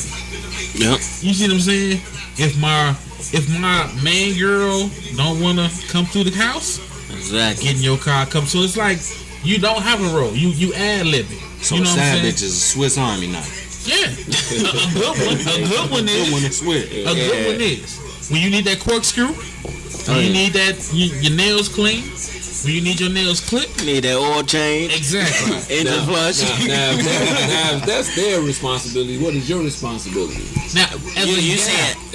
Yep. You see what I'm saying? If my main girl don't wanna come through the house, Exactly. get in your car, come. So it's like you don't have a role. You ad-libbing. So you know a what I'm sad saying? bitch is a Swiss Army knife. Yeah. A good one is. Good one is Swiss. A good one is. When you need that corkscrew, when you need that your nails clean, when you need your nails clipped. Need that oil change. Exactly. Engine flush. Now, if that's their responsibility, what is your responsibility? Now,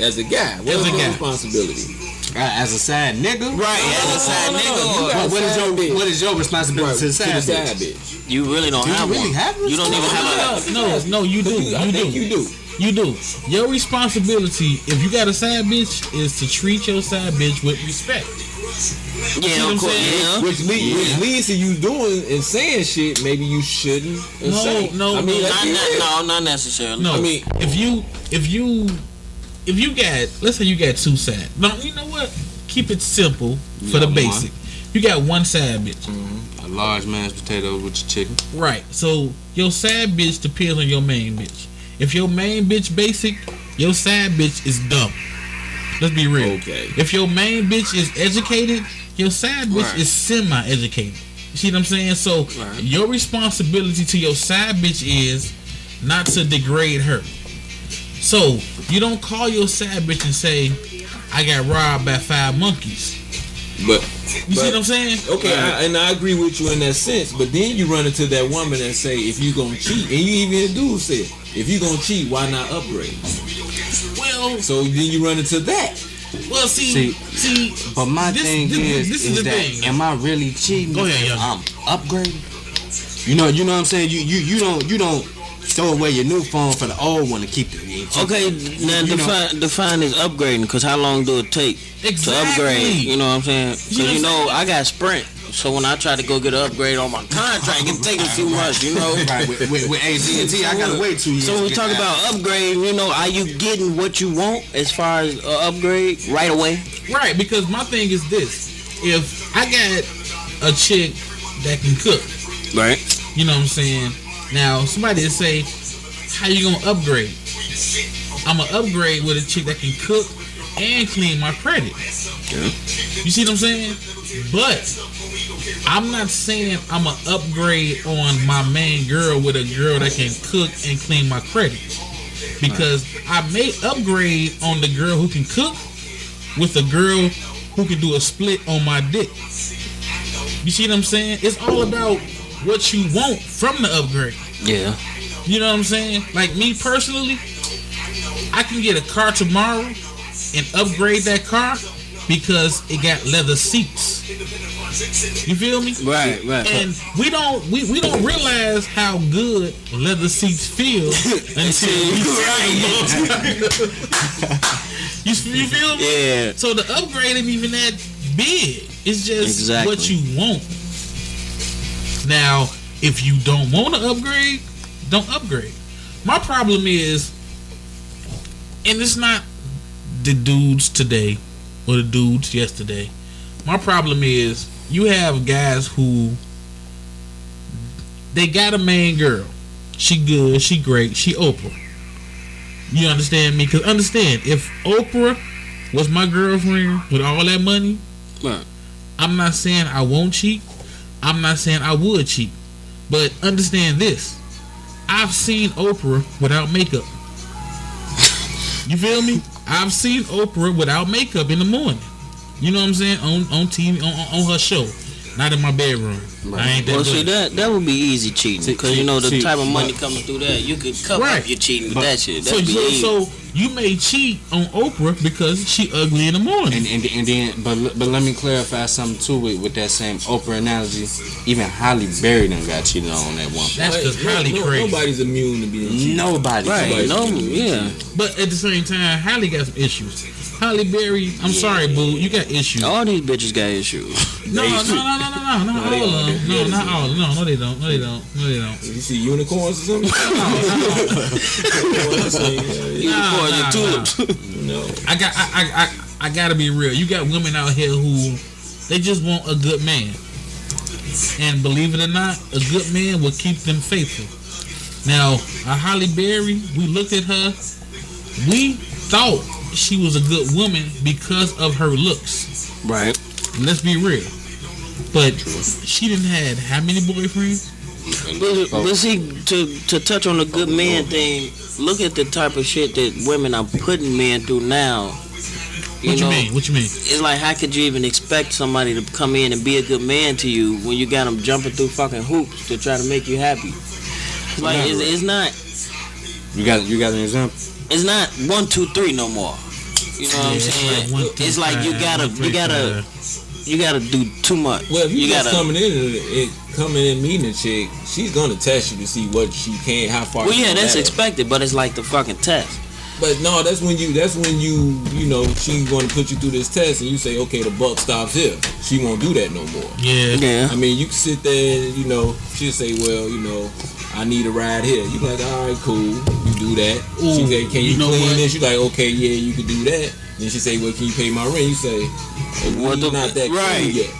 As a guy, what is your responsibility? As a sad nigga, Right, as a sad nigga. what is your responsibility to the sad bitch? You really don't have really one. have You don't even have a. No, you do. I think you do. You do. Your responsibility, if you got a sad bitch, is to treat your sad bitch with respect. Yeah, what of I'm course. saying? Yeah. Which leads to you doing and saying shit maybe you shouldn't say. No, I mean, Not necessarily. No, I mean, if you got, let's say you got two sad. No, you know what? Keep it simple for the basic. You got one sad bitch. A large mashed potato with your chicken. Right. So your sad bitch depends on your main bitch. If your main bitch basic, your sad bitch is dumb. Let's be real. Okay. If your main bitch is educated, your sad bitch is semi-educated. You see what I'm saying? So your responsibility to your sad bitch is not to degrade her. So you don't call your sad bitch and say, I got robbed by 5 monkeys. But You see what I'm saying? okay, I agree with you in that sense. But then you run into that woman that say, if you gonna cheat, and you even do say, if you gonna cheat, why not upgrade? Well, So then you run into that. see. But my thing this is the that thing. am I really cheating? Go ahead, if I'm upgrading. You know what I'm saying? You don't throw away your new phone for the old one to keep it. Okay, now define as upgrading, because how long do it take to upgrade? You know what I'm saying? Because I got Sprint, so when I try to go get an upgrade on my contract, it's taking too much, you know? Right, with AT&T, I gotta wait 2 years. So when we talk about upgrading, are you getting what you want as far as upgrade right away? Right, because my thing is this. if I got a chick that can cook, Right. you know what I'm saying? Now, somebody will say, how you gonna upgrade? I'm gonna upgrade with a chick that can cook and clean my credit. Yeah. You see what I'm saying? But I'm not saying I'm gonna upgrade on my main girl with a girl that can cook and clean my credit. Because I may upgrade on the girl who can cook with a girl who can do a split on my dick. You see what I'm saying? It's all about what you want from the upgrade. Yeah. You know what I'm saying? Like me personally, I can get a car tomorrow and upgrade that car because it got leather seats. You feel me? Right. And we don't realize how good leather seats feel until we you feel me? Yeah. So the upgrade ain't even that big. It's just what you want. Now, if you don't want to upgrade, don't upgrade. My problem is, and it's not the dudes today or the dudes yesterday. My problem is, you have guys who they got a main girl. She good, she great, she Oprah. You understand me? Because understand, if Oprah was my girlfriend with all that money, Right. I'm not saying I won't cheat. I'm not saying I would cheat. But understand this. I've seen Oprah without makeup. You feel me? I've seen Oprah without makeup in the morning. You know what I'm saying? On TV, on her show. Not in my bedroom. Right. I ain't that Well, good. see, that would be easy cheating, because you know the See, type of money coming through that, you could cover Right. up your cheating with But- that shit. That'd be easy. So you may cheat on Oprah because she ugly in the morning. And then, but let me clarify something too with that same Oprah analogy. Even Halle Berry done got cheated on that one. That's because Halle crazy. Nobody's immune to being cheated. Nobody. Right, no, yeah. But at the same time, Halle got some issues. Halle Berry, I'm sorry, boo, you got issues. All these bitches got issues. No, not all of them. No, not all. No, they don't. You see unicorns or something? Unicorns and tulips. No. I gotta be real. You got women out here who they just want a good man, and believe it or not, a good man will keep them faithful. Now, a Halle Berry, we looked at her, we thought she was a good woman because of her looks. Right. And let's be real, but she didn't had how many boyfriends? But see, to touch on the good man thing, look at the type of shit that women are putting men through now. What you mean? It's like, how could you even expect somebody to come in and be a good man to you when you got them jumping through fucking hoops to try to make you happy? Like, it's not. You got an example? It's not 1, 2, 3 no more. You know what I'm saying? It's like you gotta do too much. Well, if you just gotta coming in meeting a chick, she's gonna test you to see what she can, how far. Well, she yeah, can that's let her. expected, but it's like the fucking test. But no, that's when you know, she's going to put you through this test, and you say, okay, the buck stops here. She won't do that no more. Yeah. I mean, you can sit there, and, you know, she'll say, well, you know, I need a ride here. You like, all right, cool, you do that. She say, can you know clean what? this? You like, okay, yeah, you can do that. Then she say, well, can you pay my rent? You say, well, you're not that right. clean yet.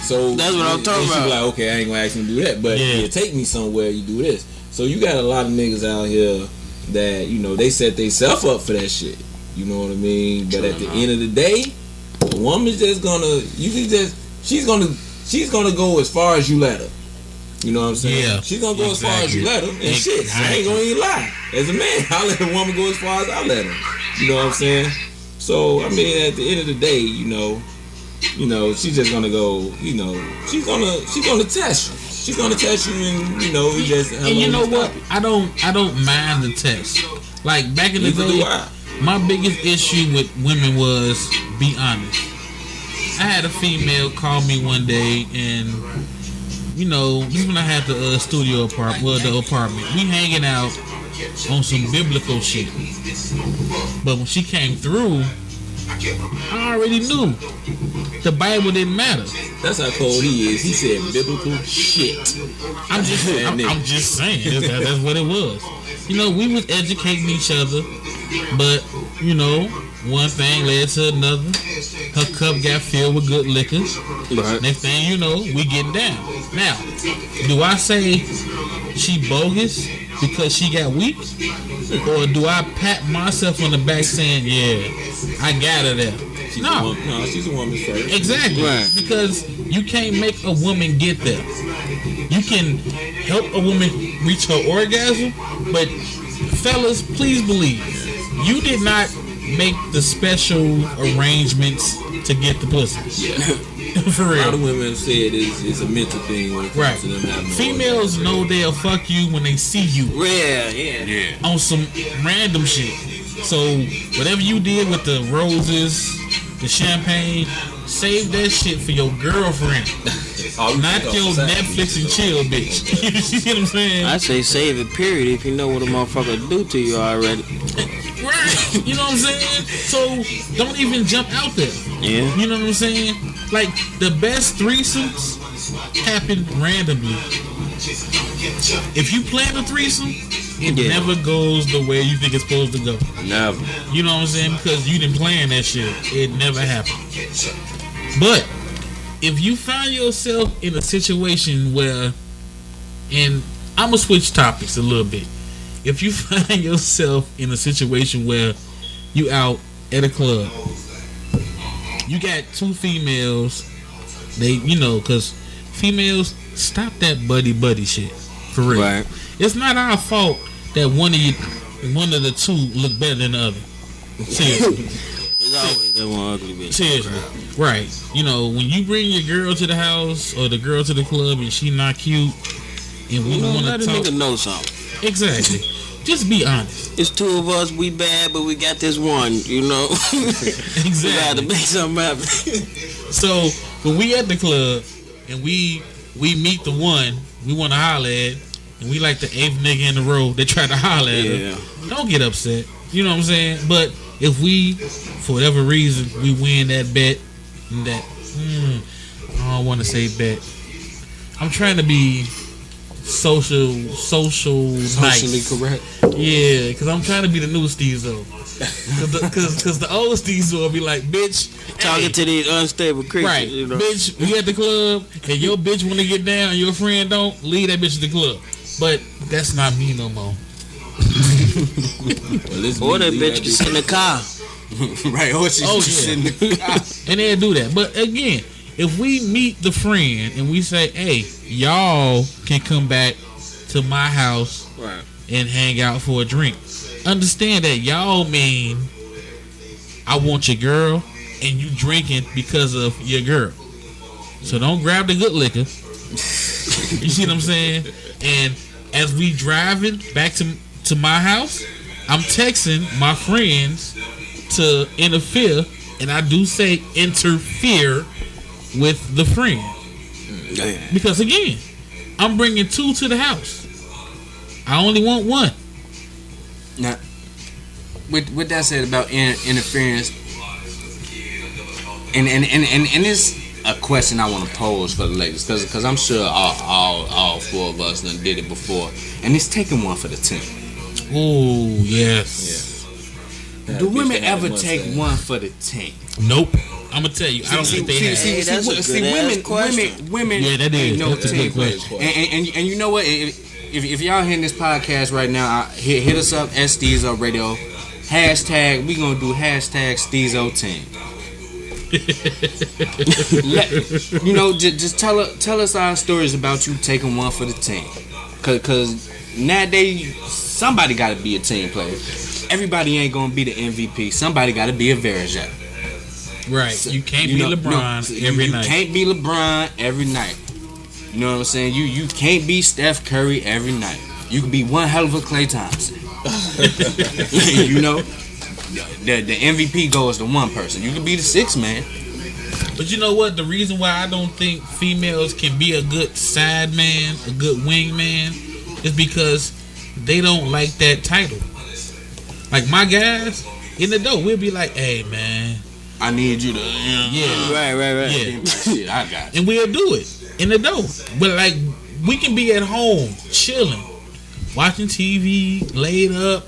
So That's what I'm talking she be about. like, okay, I ain't gonna ask you to do that, but Yeah. yeah, take me somewhere. You do this. So you got a lot of niggas out here that, you know, they set themselves up for that shit. You know what I mean? But at the end of the day, a woman's just gonna, she's gonna go as far as you let her. You know what I'm saying? Yeah, She's gonna go as far as you let her. And shit, I ain't gonna even lie. As a man, I let a woman go as far as I let her. You know what I'm saying? So I mean, at the end of the day, you know, she's just gonna go. You know, she's gonna test you. She's gonna test you, and you know, you just. And you know what? I don't mind the test. Like back in the Neither do day, I. my biggest issue with women was be honest. I had a female call me one day, and you know, this is when I had the studio apartment. Well, the apartment. We hanging out on some biblical shit. But when she came through, I already knew the Bible didn't matter. That's how cold he is. He said biblical shit. I'm just saying. That's what it was. You know, we was educating each other, but you know, one thing led to another. Her cup got filled with good liquor. Right. Next thing you know, we getting down. Now, do I say she bogus because she got weak? Or do I pat myself on the back saying, yeah, I got her there? No, she's a woman first. exactly. Right. Because you can't make a woman get there. You can help a woman reach her orgasm, but fellas, please believe, you did not make the special arrangements to get the pussy. Yeah. For A lot real. of women have said it's a mental thing when it comes Right. to them having Females know they'll fuck you when they see you Yeah. on some random shit. So whatever you did with the roses, the champagne, save that shit for your girlfriend. Not your Netflix and chill bitch. You see what I'm saying? I say save it, period, if you know what a motherfucker do to you already. Right. You know what I'm saying? So don't even jump out there. Yeah. You know what I'm saying? Like the best threesomes happen randomly. If you plan a threesome, it Yeah. never goes the way you think it's supposed to go. Never. You know what I'm saying? Because you didn't plan that shit. It never happened. But if you find yourself in a situation where, and I'm going to switch topics a little bit. If you find yourself in a situation where you out at a club, you got two females, they, you know, because females, stop that buddy shit. For real. Right. It's not our fault that one of the two look better than the other. Seriously. There's always that one ugly bitch. Seriously. Right. You know, when you bring your girl to the house or the girl to the club and she not cute and we You know, want let to a talk. nigga know something. Exactly. Just be honest. It's two of us, we bad, but we got this one, you know. We got to Exactly. make something happen. So when we at the club and we meet the one we want to holler at, and we like the 8th nigga in the row that tried to holler at Yeah. her, don't get upset. You know what I'm saying? But if we, for whatever reason, we win that bet, and that, I don't want to say bet. I'm trying to be socially nice. correct. Yeah, because I'm trying to be the new Stezo. Because the old Stezo will be like, bitch, Talking hey, to these unstable creatures, right, you know. bitch, we at the club, and your bitch want to get down, and your friend don't, leave that bitch at the club. But that's not me no more. Or that bitch can sit in the car. Right. Or she's Oh, just yeah. in the car. And they'll do that. But again, if we meet the friend and we say, hey, y'all can come back to my house Right. and hang out for a drink, understand that y'all mean I want your girl and you drinking because of your girl. So don't grab the good liquor. You see what I'm saying? And as we driving back to my house, I'm texting my friends to interfere, and I do say interfere with the friend. Yeah. Because again, I'm bringing two to the house. I only want one. Now, with that said about interference, and it's a question I want to pose for the ladies, because I'm sure all four of us done did it before, and it's taking one for the team. Oh yes. Do women ever take one for the team? Nope. I'm gonna tell you. I don't think they have. Hey, that's a good-ass question. women. Yeah, that is. ain't no That's a team good question. player. And you know what? If y'all hearing this podcast right now, hit us up at Stezo Radio. Hashtag, we gonna do hashtag Stezo Team. You know, just tell us our stories about you taking one for the team. Cause nowadays somebody gotta be a team player. Everybody ain't gonna be the MVP. Somebody gotta be a Verajat. Right. You can't You be know, LeBron no, every you night. can't be LeBron every night. You know what I'm saying? You can't be Steph Curry every night. You can be one hell of a Klay Thompson. You know? The MVP goes to one person. You can be the sixth man. But you know what? The reason why I don't think females can be a good side man, a good wing man, is because they don't like that title. Like my guys in the door, we'll be like, "Hey man, I need you to yeah, Right. yeah," shit, I got you. and we'll do it in the door. But like, we can be at home chilling, watching TV, laid up,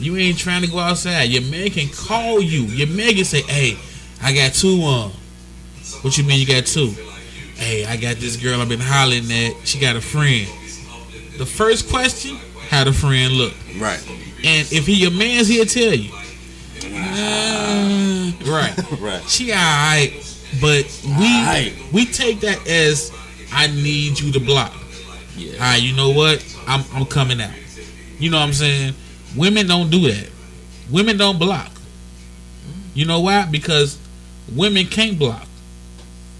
You ain't trying to go outside. Your man can call you. Your man can say, "Hey, I got 2 on." What you mean you got 2? Hey, I got this girl I've been hollering at. She got a friend. The first question, how the friend look? Right. And if he your man's, he'll tell you. Right. Right. She alright, but we take that as I need you to block. Yeah. Alright, you know what? I'm coming out. You know what I'm saying? Women don't do that. Women don't block. You know why? Because women can't block.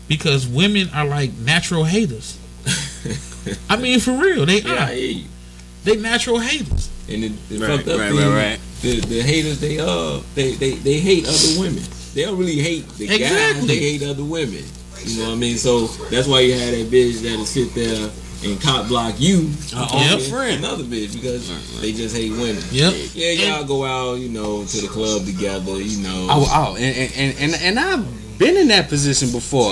Because women are like natural haters. I mean, for real, they are. I hear you. They natural haters. And the Right, fucked up right, thing, right. The haters, they hate other women. They don't really hate the guys. Exactly. They hate other women. You know what I mean? So that's why you had that bitch that'll sit there and cop block you Yep. for another bitch because they just hate women. Yep. Yeah, y'all go out, you know, to the club together, you know. And I've been in that position before.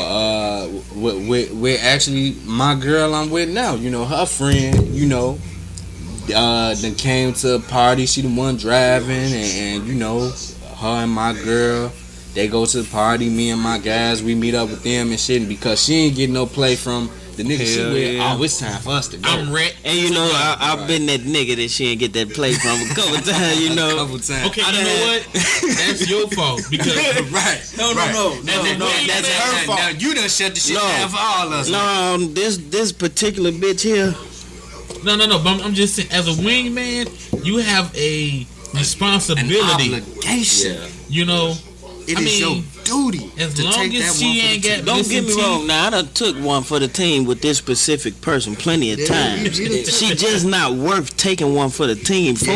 With actually my girl I'm with now. You know, her friend. You know, then came to a party. She the one driving, and you know, her and my girl. They go to the party. Me and my guys, we meet up with them and shit. And because she ain't getting no play from the nigga she Hell with, yeah. oh, it's time for us to go. I'm ready. And you know, I've been that nigga that she ain't get that play from a couple times, you know. Okay, you know what? That's your fault because Right. No, that's her fault. Now you done shut the shit No. down for all us. No, this particular bitch here. no. But I'm just saying, as a wingman, you have a An responsibility. obligation. You know, It I is mean, your duty as to long take that as one she for ain't the got team. Don't get me missing wrong. teeth. Now I done took one for the team with this specific person plenty of times. She just not worth taking one for the team for.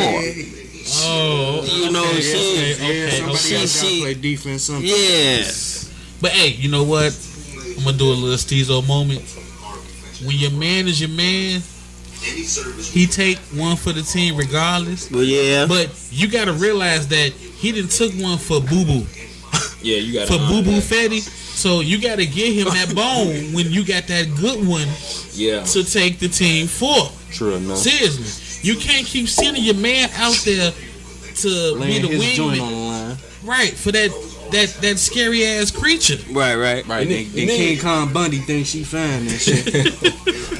Oh, You know, okay, she- Somebody She- else gotta she- play defense. Something. Yeah. But hey, you know what? I'm gonna do a little Stezo moment. When your man is your man, he take one for the team regardless. But yeah. But you gotta realize that he done took one for Boo Boo, Yeah, you got for Boo Boo Fetty. So you gotta give him that bone when you got that good one Yeah. to take the team for. True enough. Seriously, you can't keep sending your man out there to Laying be the his joint on wingman, the line. right? For that scary ass creature. Right. Right. And Then then- King Kong Bundy thinks she fine and shit.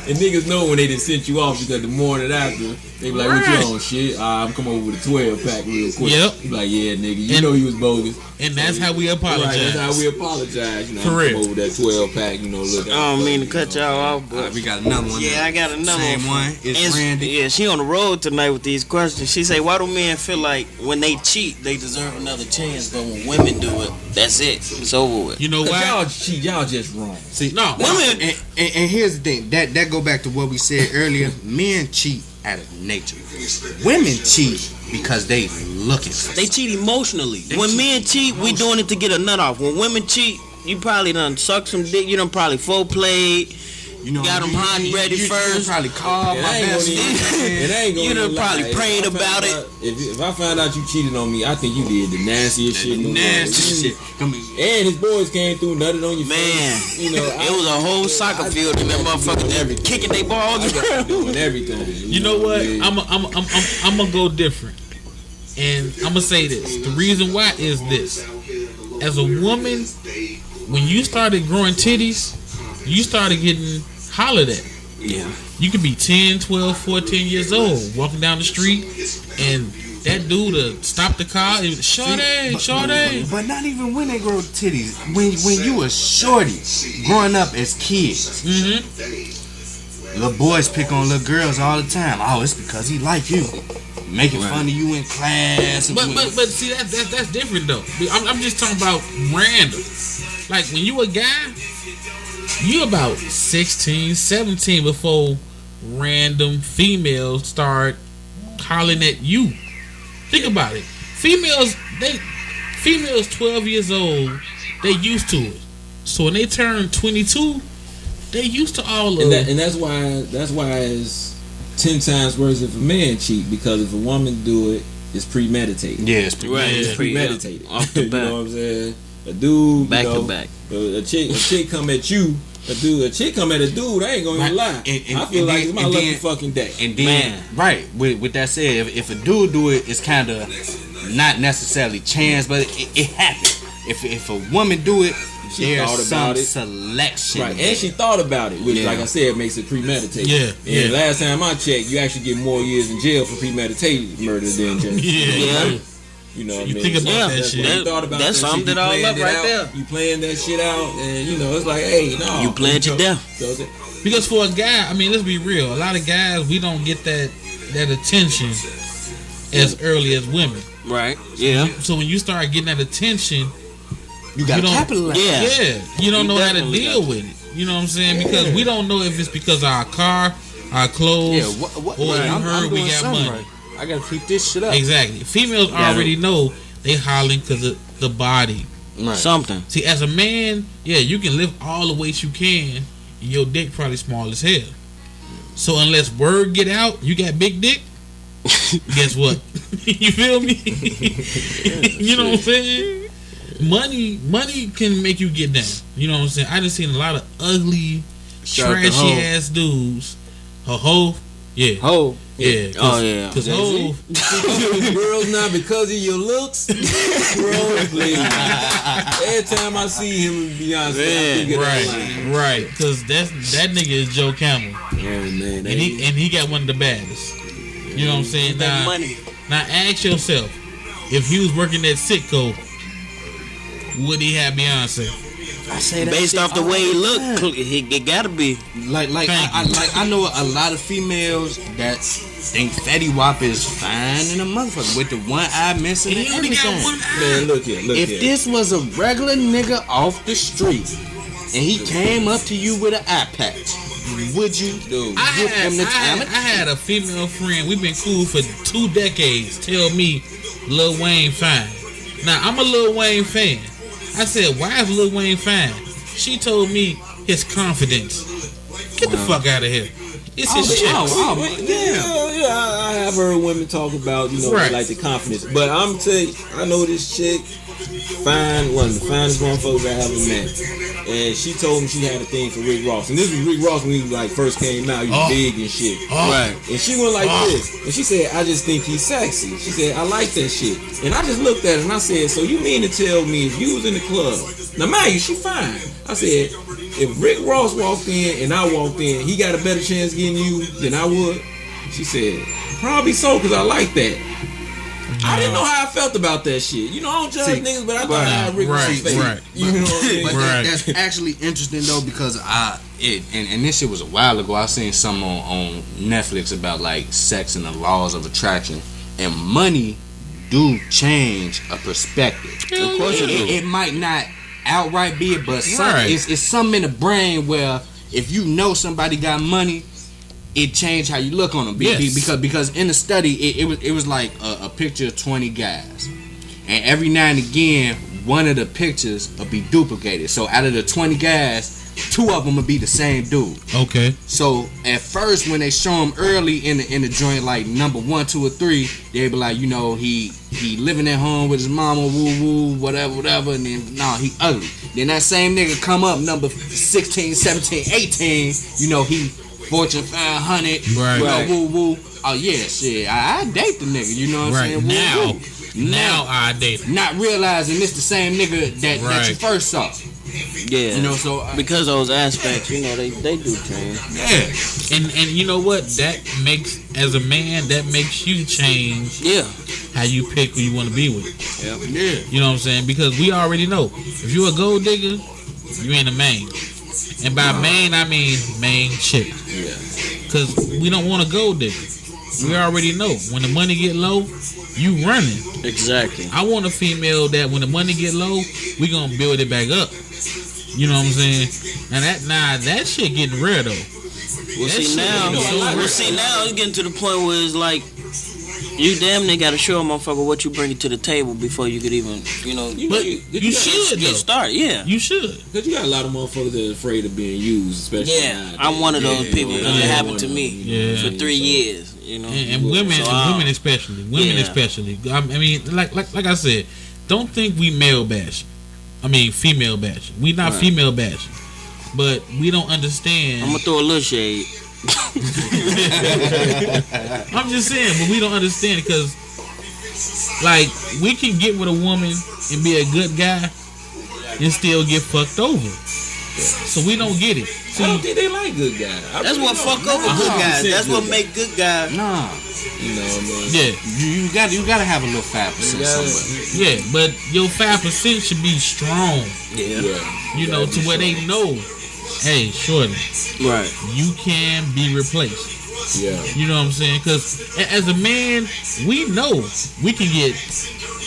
And niggas know when they done sent you off because the morning after, they be like, what Right. you on, shit? I'm come over with a 12 pack real quick. Yep. You be like, yeah, nigga, you And- know you was bogus. And that's how we Right, apologize. that's how we apologize. You know, For I'm real. come over with that 12 pack, you know, look I don't mean to cut y'all off, but we got another one. yeah, I got another Same one. It's And Randy. yeah, she on the road tonight with these questions. She say, why do men feel like when they cheat, they deserve another chance, but when women do it, that's it. It's over with. You know Cause why? y'all cheat, y'all just wrong. See, No, Women, and here's the thing. That go back to what we said earlier. Men cheat out of nature. Women cheat because they looking for they cheat emotionally. They When cheat men cheat, we doing it to get a nut off. When women cheat, you probably done sucked some dick. You done probably foreplay. You know, Got 'em hot and ready first. Probably called And my I ain't best gonna friend. And I ain't gonna You done even lie. probably If prayed I found about it. out- If I find out you cheated on me, I think you did the nastiest shit in the world. Nasty shit. Come here. And his boys came through, nutted on your Man, face. You know, it was a whole soccer field in that motherfucker kicking they ball. I got doing everything. You know what? Yeah. I'm gonna go different, and I'm gonna say this. The reason why is this: as a woman, when you started growing titties, you started getting hollered at. Yeah. You could be 10, 12, 14 years old, walking down the street, and that dude stop the car. And, shorty. But not even when they grow titties. When you a shorty, growing up as kids, little boys pick on little girls all the time. Oh, it's because he like you, making fun of you in class. And But see that's different though. I'm just talking about random. Like when you a guy, you about 16, 17 before random females start hollering at you. Think about it. Females 12 years old, they used to it. So when they turn 22, they used to all of And that's why it's 10 times worse if a man cheat, because if a woman do it, it's premeditated. yeah, it's Right. It's premeditated. Off the You know back. what I'm saying? A dude, Back you know, to back. A chick come at you a chick come at a dude, I ain't gonna even lie. I feel like it's my lucky fucking day. And then, right, with that said, if a dude do it, it's kind of not necessarily chance, but it happens. If a woman do it, there's some selection. Right, and she thought about it, which, like I said, makes it premeditated. Yeah. And last time I checked, you actually get more years in jail for premeditated murder than just. Yeah. You know what You I mean? think about that shit. That summed it all up right there. You playing that shit out, and it's like, hey, no. You playing it down. Because for a guy, I mean, let's be real. A lot of guys, we don't get that attention as early as women. Right. Yeah. So when you start getting that attention, you gotta capitalize. Yeah. You don't know how to deal with it. You know what I'm saying? Because we don't know if it's because of our car, our clothes, or you heard we got money. Right. I gotta keep this shit up. Exactly. Females already know they hollering because of the body. Right. Something. See, as a man, you can lift all the weights you can, and your dick probably small as hell. So unless word get out, you got big dick. Guess what? You feel me? You know what I'm saying? Money can make you get down. You know what I'm saying? I just seen a lot of ugly, trashy ass dudes. Ho. Yeah. Ho. Yeah. Oh yeah. Because ho. Girls now because of your looks. Bro, every time I see him and Beyonce, right. Because that nigga is Joe Camel. Yeah, man. And he got one of the baddest. You know what I'm saying? Now ask yourself, if he was working at Sitco, would he have Beyonce? I say that based off the way he look, it gotta be. I know a lot of females that think Fetty Wap is fine in a motherfucker with the one eye missing and everything. Man, look here. If this was a regular nigga off the street and he came up to you with an eye patch, would you give him the time? I had a female friend. We've been cool for 2 decades. Tell me, Lil Wayne fine. Now I'm a Lil Wayne fan. I said, why is Lil Wayne fine? She told me his confidence. Get the fuck out of here. It's his shit. Yeah, I have heard women talk about, like the confidence. But I'm tell you, I know this chick, one of the finest motherfuckers I ever met. And she told me she had a thing for Rick Ross. And this was Rick Ross when he first came out. He was big and shit. Right. And she went like this. And she said, I just think he's sexy. She said, I like that shit. And I just looked at her and I said, so you mean to tell me if you was in the club, now mind you, she fine. I said, if Rick Ross walked in and I walked in, he got a better chance getting you than I would? She said, probably so, because I like that. I didn't know how I felt about that shit. I don't judge niggas, but I thought I had Rick Ross face. Right. You know what I mean? But that's actually interesting though, because and this shit was a while ago. I seen something on Netflix about like sex and the laws of attraction, and money do change a perspective. Of course it might not outright be it, but it's something in the brain where if you know somebody got money, it changed how you look on them. Because in the study it was like a picture of 20 guys, and every now and again one of the pictures will be duplicated. So out of the 20 guys, 2 of them will be the same dude. Okay. So at first when they show him early in the joint, like number 1, 2, or 3, they be like, he living at home with his mama, woo whatever, and then he ugly. Then that same nigga come up number 16, 17, 18, he Fortune 500, right. Woo. Oh yeah, shit. I date the nigga. You know what I'm saying? Now I date him. Not realizing it's the same nigga that you first saw. Yeah. So because of those aspects, they do change. Yeah. And you know what? That makes, as a man, that makes you change. Yeah. How you pick who you want to be with. Yeah. You know what I'm saying? Because we already know if you a gold digger, you ain't a main. And by main, I mean main chick. Yeah. Because we don't want a gold digger. We already know when the money get low, you running. Exactly. I want a female that when the money get low, we gonna build it back up. You know what I'm saying? And that shit getting rare though. Now it's getting to the point where it's like you damn near gotta show a motherfucker what you bring to the table before you could even, But you should get started. Yeah, you should. Because you got a lot of motherfuckers that are afraid of being used, especially. Yeah, I'm one of those people because it happened to me for 3 years. And women especially. I mean, like I said, don't think we male bash. I mean, female bash. We not female bashing. but we don't understand. I'm gonna throw a little shade. I'm just saying, but we don't understand because, like, we can get with a woman and be a good guy and still get fucked over. So we don't get it. See, I don't think they like good guys. That's what fuck over good guys. That's what make good guys. Nah. You know what I mean? yeah, You gotta have a little 5% somewhere. yeah, but your 5% should be strong. Yeah. You know, to where they know, hey, shorty, Right. you can be replaced. Yeah. You know what I'm saying? Because as a man, we know we can get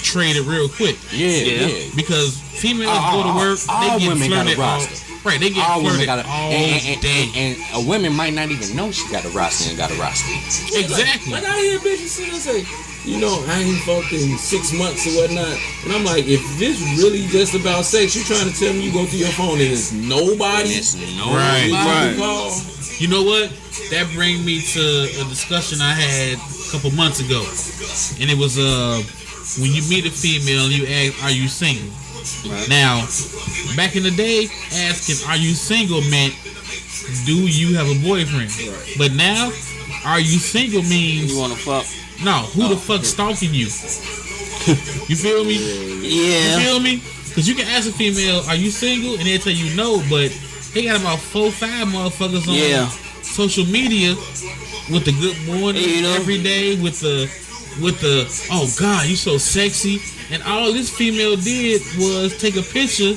traded real quick. Yeah. Because females go to work, all they get women got a flirted all, roster. right, they get All women flirted got a all and day. and a woman might not even know she got a roster and got a roster. Exactly. Like I hear bitches sit and say, you know, I ain't fucked in 6 months or whatnot. And I'm like, if this really just about sex, you trying to tell me you go through your phone and it's nobody? Right. Right. Call? You know what? That brings me to a discussion I had a couple months ago. And it was when you meet a female and you ask, are you single? Right. Now, back in the day, asking, are you single meant, do you have a boyfriend? Right. But now, are you single means, You wanna fuck? no, who the fuck stalking you? You feel me? Yeah. You feel me? Because you can ask a female, are you single? And they'll tell you no, but they got about 4-5 motherfuckers on social media with the good morning every day, with the oh God, you so sexy. And all this female did was take a picture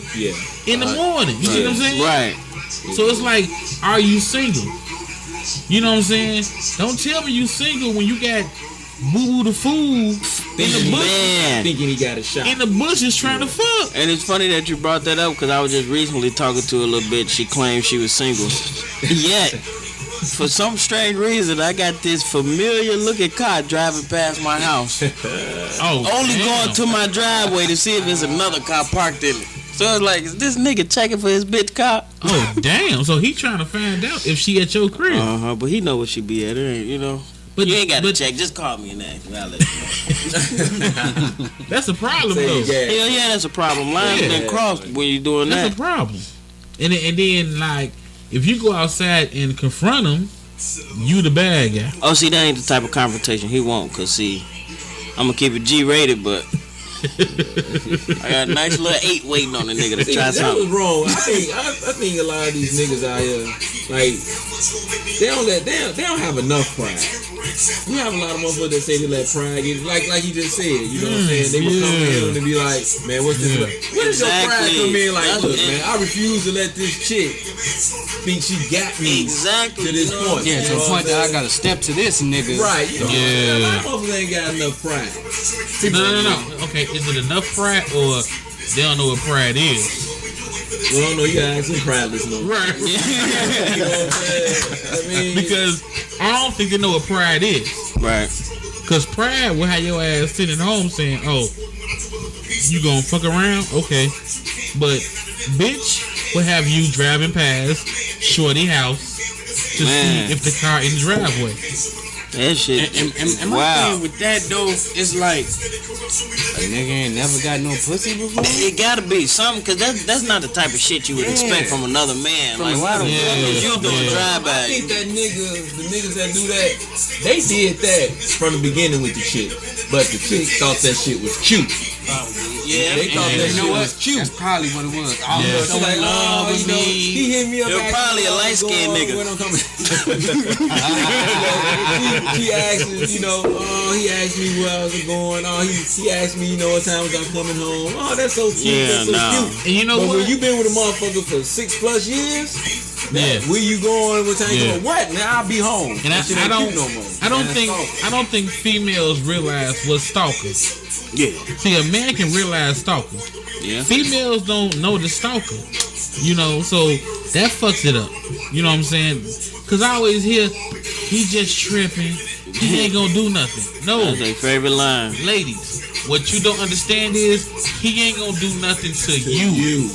in the morning. You see what I'm saying? Right. So it's like, are you single? You know what I'm saying? Don't tell me you single when you got boo-boo the fool in the bush. Man. Thinking he got a shot. In the bushes trying to fuck. And it's funny that you brought that up because I was just recently talking to a little bitch. She claimed she was single. Yet, for some strange reason, I got this familiar looking car driving past my house. Only going to my driveway to see if there's another car parked in it. So it's like, is this nigga checking for his bitch car? Oh, damn. So he trying to find out if she at your crib. But he know where she be at. It ain't, you know. But you ain't got to check. Just call me and ask. I'll let you know. That's a problem, though. Hell yeah, that's a problem. Lines been crossed when you doing that. That's a problem. And then, like, if you go outside and confront him, you the bad guy. Oh, see, that ain't the type of confrontation he want. Because, see, I'm going to keep it G-rated, but I got a nice little 8 waiting on the nigga to try something. That was wrong. I think a lot of these niggas out here, like, they don't have enough pride. You have a lot of motherfuckers that say they let pride get, like he just said, you know what I'm saying? They would come in and be like, man, what's this? Where does your pride come in? Like, look, man, I refuse to let this chick think she got me to this point. Yeah, to the point that I gotta step to this nigga. Right, you know, a lot of motherfuckers ain't got enough pride. No. Okay, is it enough pride or they don't know what pride is? We don't know, you gotta ask some prideless no. Right. You know what I'm saying? I mean, because I don't think they know what pride is. Right. Because pride will have your ass sitting home saying, oh, you gonna fuck around? Okay. But bitch will have you driving past Shorty house to see if the car in the driveway. That shit. And my thing with that though is like, a nigga ain't never got no pussy before. It gotta be something, cause that's not the type of shit you would expect from another man. Like, why the fuck is you doing drive-by? I think that the niggas that do that, they did that from the beginning with the chick, but the chick thought that shit was cute. Yeah, they thought that shit was cute. That's probably what it was. So like, oh, you know, he hit me up. You're probably a light-skinned nigga. When I'm coming. He asked me, you know, he asked me where I was going. He asked me, you know, what time was I coming home. Oh, that's so cute. Yeah, that's so cute. And you know what? When you been with a motherfucker for 6+ years, where you going? What time you going? What? Now I'll be home. And I don't think females realize what stalkers. Yeah. See, a man can realize stalker. Yeah. Females don't know the stalker. You know, so that fucks it up. You know what I'm saying? Cause I always hear he just tripping. He ain't gonna do nothing. No. That's their favorite line. Ladies, what you don't understand is he ain't gonna do nothing to you.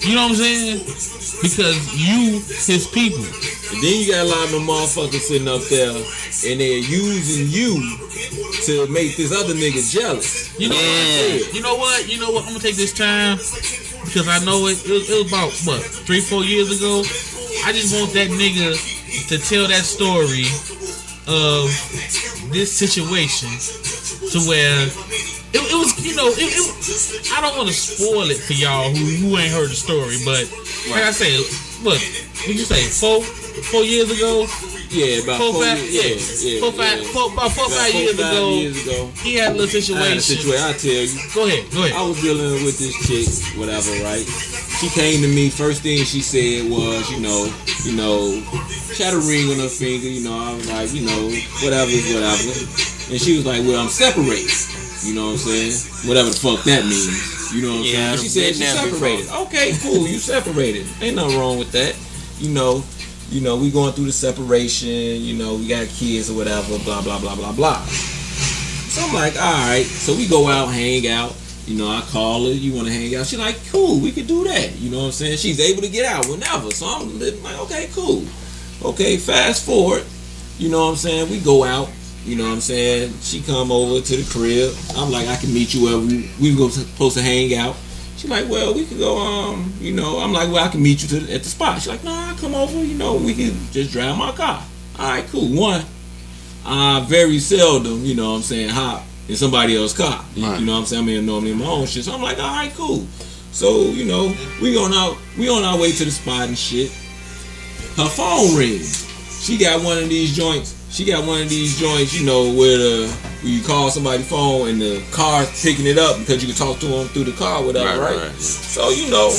You know what I'm saying? Because you his people. And then you got a lot of them motherfuckers sitting up there and they're using you to make this other nigga jealous. You know what? I'm gonna take this time because I know it was about, what, 3-4 years ago. I just want that nigga to tell that story of this situation to where it was, you know, I don't want to spoil it for y'all who ain't heard the story, but like I say, look, what you say, 4 years ago? Yeah, about 4 years. About 4-5 years ago, he had a little situation. I tell you. Go ahead. I was dealing with this chick, whatever, right? She came to me. First thing she said was, you know, she had a ring on her finger. You know, I was like, you know, whatever. And she was like, well, I'm separated. You know what I'm saying? Whatever the fuck that means. You know what I'm saying? She said she's separated. Okay, cool. You separated. Ain't nothing wrong with that. You know, we going through the separation. You know, we got kids or whatever. Blah blah blah blah blah. So I'm like, all right. So we go out, hang out. You know, I call her. You want to hang out? She's like, cool. We could do that. You know what I'm saying? She's able to get out whenever. So I'm like, okay, cool. Okay, fast forward. You know what I'm saying? We go out. You know what I'm saying? She come over to the crib. I'm like, I can meet you where we were supposed to hang out. She's like, well, we could go, you know. I'm like, well, I can meet you at the spot. She's like, nah, come over. You know, we can just drive my car. All right, cool. One, very seldom, you know what I'm saying, hop in somebody else's car. Right. You know what I'm saying? I mean, normally in my own shit. So I'm like, all right, cool. So, you know, we on our way to the spot and shit. Her phone rings. She got one of these joints. You know, where you call somebody's phone and the car's picking it up because you can talk to them through the car, whatever, right? So, you know,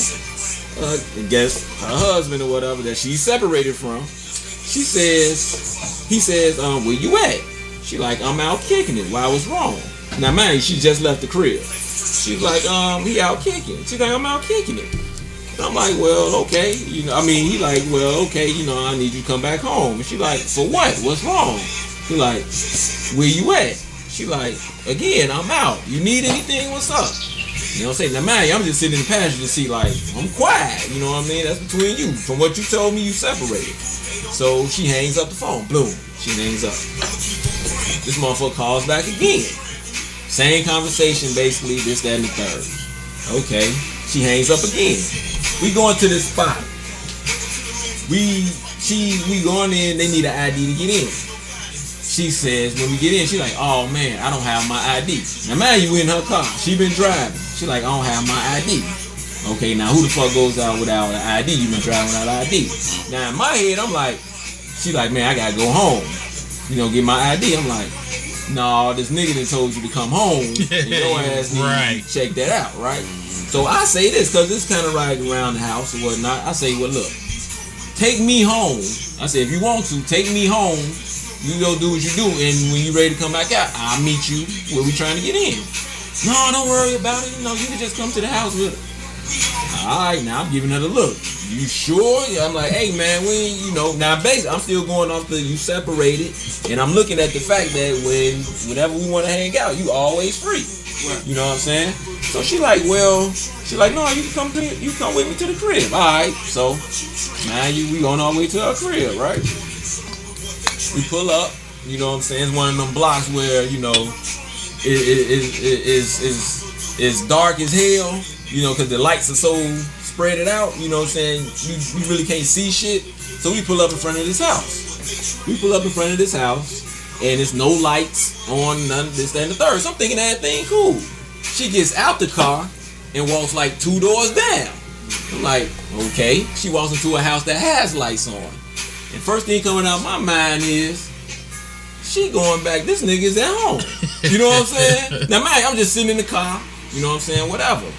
I guess her husband or whatever that she's separated from, he says, where you at? She like, I'm out kicking it. Why was wrong? Now, man, she just left the crib. She's like, he out kicking. She's like, I'm out kicking it. I'm like, well, okay. You know, I mean, he like, well, okay, you know, I need you to come back home. And she like, for what? What's wrong? He like, where you at? She like, again, I'm out. You need anything? What's up? You know what I'm saying? Now, man, I'm just sitting in the passenger seat like, I'm quiet. You know what I mean? That's between you. From what you told me, you separated. So she hangs up the phone. Boom. She hangs up. This motherfucker calls back again. Same conversation, basically, this, that, and the third. Okay. She hangs up again. We going to this spot. We going in, they need an ID to get in. She says, when we get in, she like, oh man, I don't have my ID. Now man, you in her car. She been driving. She like, I don't have my ID. Okay, now who the fuck goes out without an ID? You been driving without an ID. Now in my head, I'm like, she like, man, I gotta go home. You know, get my ID. I'm like, no, this nigga done told you to come home. And your ass need to check that out, right? So I say this because it's kind of right around the house or whatnot. I say, well, look, take me home. I say, if you want to, take me home. You go do what you do, and when you ready to come back out, I'll meet you where we trying to get in. No, don't worry about it. You know, you can just come to the house with her. All right, now I'm giving her the look. You sure? I'm like, hey man, you know. Now basically, I'm still going off the you separated, and I'm looking at the fact that whenever we want to hang out, you always free. You know what I'm saying? So she like, no, you come with me to the crib. All right. So now we on our way to our crib, right? We pull up. You know what I'm saying? It's one of them blocks where you know it's dark as hell. You know, because the lights are so spread it out. You know what I'm saying? You really can't see shit. So we pull up in front of this house. And it's no lights on, none of this, that, and the third. So I'm thinking everything cool. She gets out the car and walks like 2 doors down. I'm like, okay. She walks into a house that has lights on. And first thing coming out of my mind is, she going back, this nigga's at home. You know what I'm saying? Now, man, I'm just sitting in the car. You know what I'm saying? Whatever.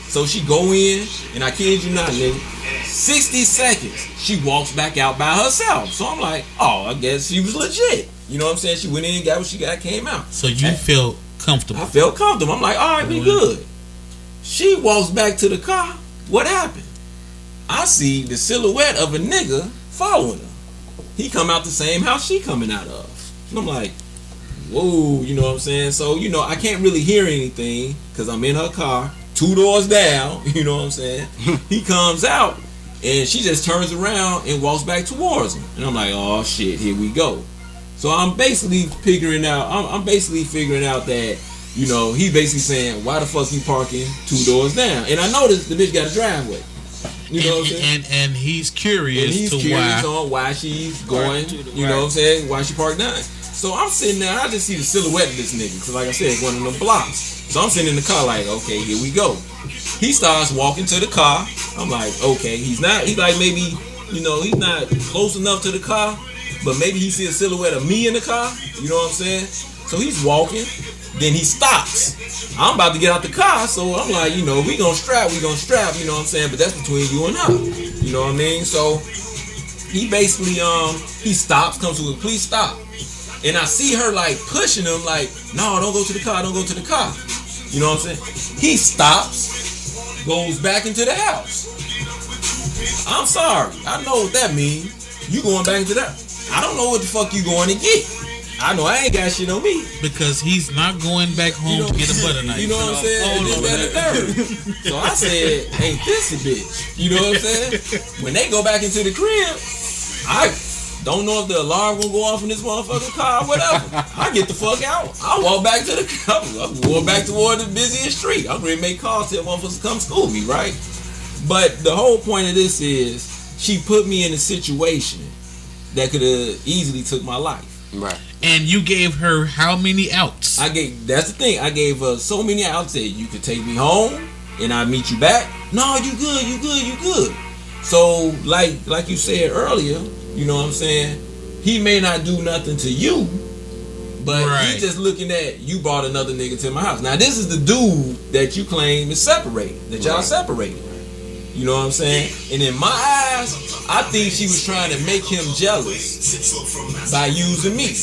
So she go in, and I kid you not, nigga, 60 seconds, she walks back out by herself. So I'm like, oh, I guess she was legit. You know what I'm saying? She went in, got what she got, came out. So you felt comfortable? I felt comfortable. I'm like, all right, we good. She walks back to the car. What happened? I see the silhouette of a nigga following her. He come out the same house she coming out of. And I'm like, whoa, you know what I'm saying? So, you know, I can't really hear anything because I'm in her car, 2 doors down, you know what I'm saying? He comes out and she just turns around and walks back towards him. And I'm like, oh shit, here we go. So I'm basically figuring out that You know, he basically saying, why the fuck you parking 2 doors down? And I noticed the bitch got a driveway. You know what I'm saying? And he's curious on why she's going, you know what I'm saying? Why she parked down. So I'm sitting there, I just see the silhouette of this nigga. Cause like I said, it's one of them blocks. So I'm sitting in the car like, okay, here we go. He starts walking to the car. I'm like, okay, he's like maybe, you know, he's not close enough to the car, but maybe he see a silhouette of me in the car. You know what I'm saying? So he's walking. Then he stops. I'm about to get out the car, so I'm like, you know, we gonna strap, you know what I'm saying? But that's between you and her. You know what I mean? So he basically he stops, comes to a complete stop. And I see her like pushing him like, no, don't go to the car, don't go to the car. You know what I'm saying? He stops, goes back into the house. I'm sorry. I know what that means. You going back into that. I don't know what the fuck you going to get. I know I ain't got shit on me. Because he's not going back home to get a butter knife. You know what I'm saying? This, that, and third. So I said, ain't this a bitch? You know what I'm saying? When they go back into the crib, I don't know if the alarm gonna go off in this motherfucking car or whatever. I get the fuck out. I walk back to the car. I'm going back toward the busiest street. I'm ready to make calls to motherfuckers to come school me, right? But the whole point of this is she put me in a situation that could have easily took my life. Right. And you gave her how many outs? That's the thing. I gave her so many outs. Said you could take me home and I'll meet you back. No, you good. So like you said earlier, you know what I'm saying? He may not do nothing to you, but he just looking at you brought another nigga to my house. Now this is the dude that you claim is separated, that y'all separated. You know what I'm saying? And in my eyes, I think she was trying to make him jealous by using me.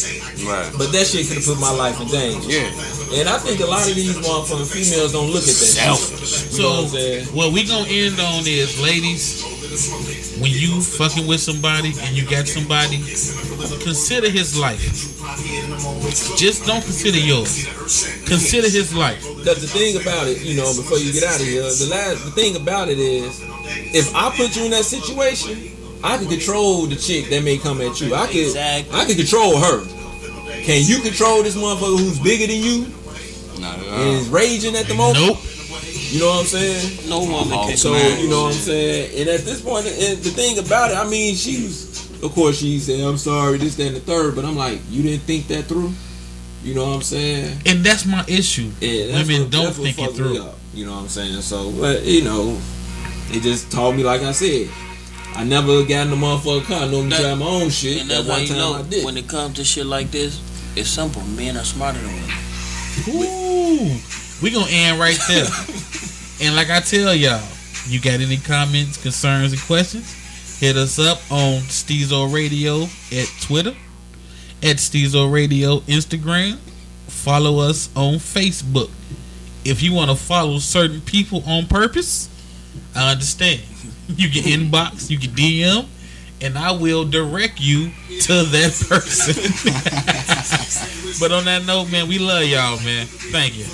Right. But that shit could have put my life in danger. Yeah. And I think a lot of these motherfucking females don't look at that. Selfish. You know what I'm saying? What we gonna end on is, ladies, when you fucking with somebody and you got somebody, consider his life. Just don't consider yours. Consider his life. Because the thing about it, you know, before you get out of here, the thing about it is, if I put you in that situation, I can control the chick that may come at you. I can control her. Can you control this motherfucker who's bigger than you? Not at all. And is raging at the moment? Nope. You know what I'm saying? No woman can. So, you know what I'm saying? And at this point, and the thing about it, I mean, of course she said, I'm sorry, this, that, and the third, but I'm like, you didn't think that through? You know what I'm saying? And that's my issue. Yeah, women don't think it through. You know what I'm saying? So, but, you know, it just taught me, like I said, I never got in the motherfucking car. I normally drive my own shit. And that that's how one you time know, I did. when it comes to shit like this, it's simple. Men are smarter than women. Ooh, we gonna end right there. And like I tell y'all, you got any comments, concerns, and questions, hit us up on Stezo Radio at Twitter, at Stezo Radio Instagram. Follow us on Facebook. If you want to follow certain people on purpose, I understand. You can inbox, you can DM, and I will direct you to that person. But on that note, man, we love y'all, man. Thank you.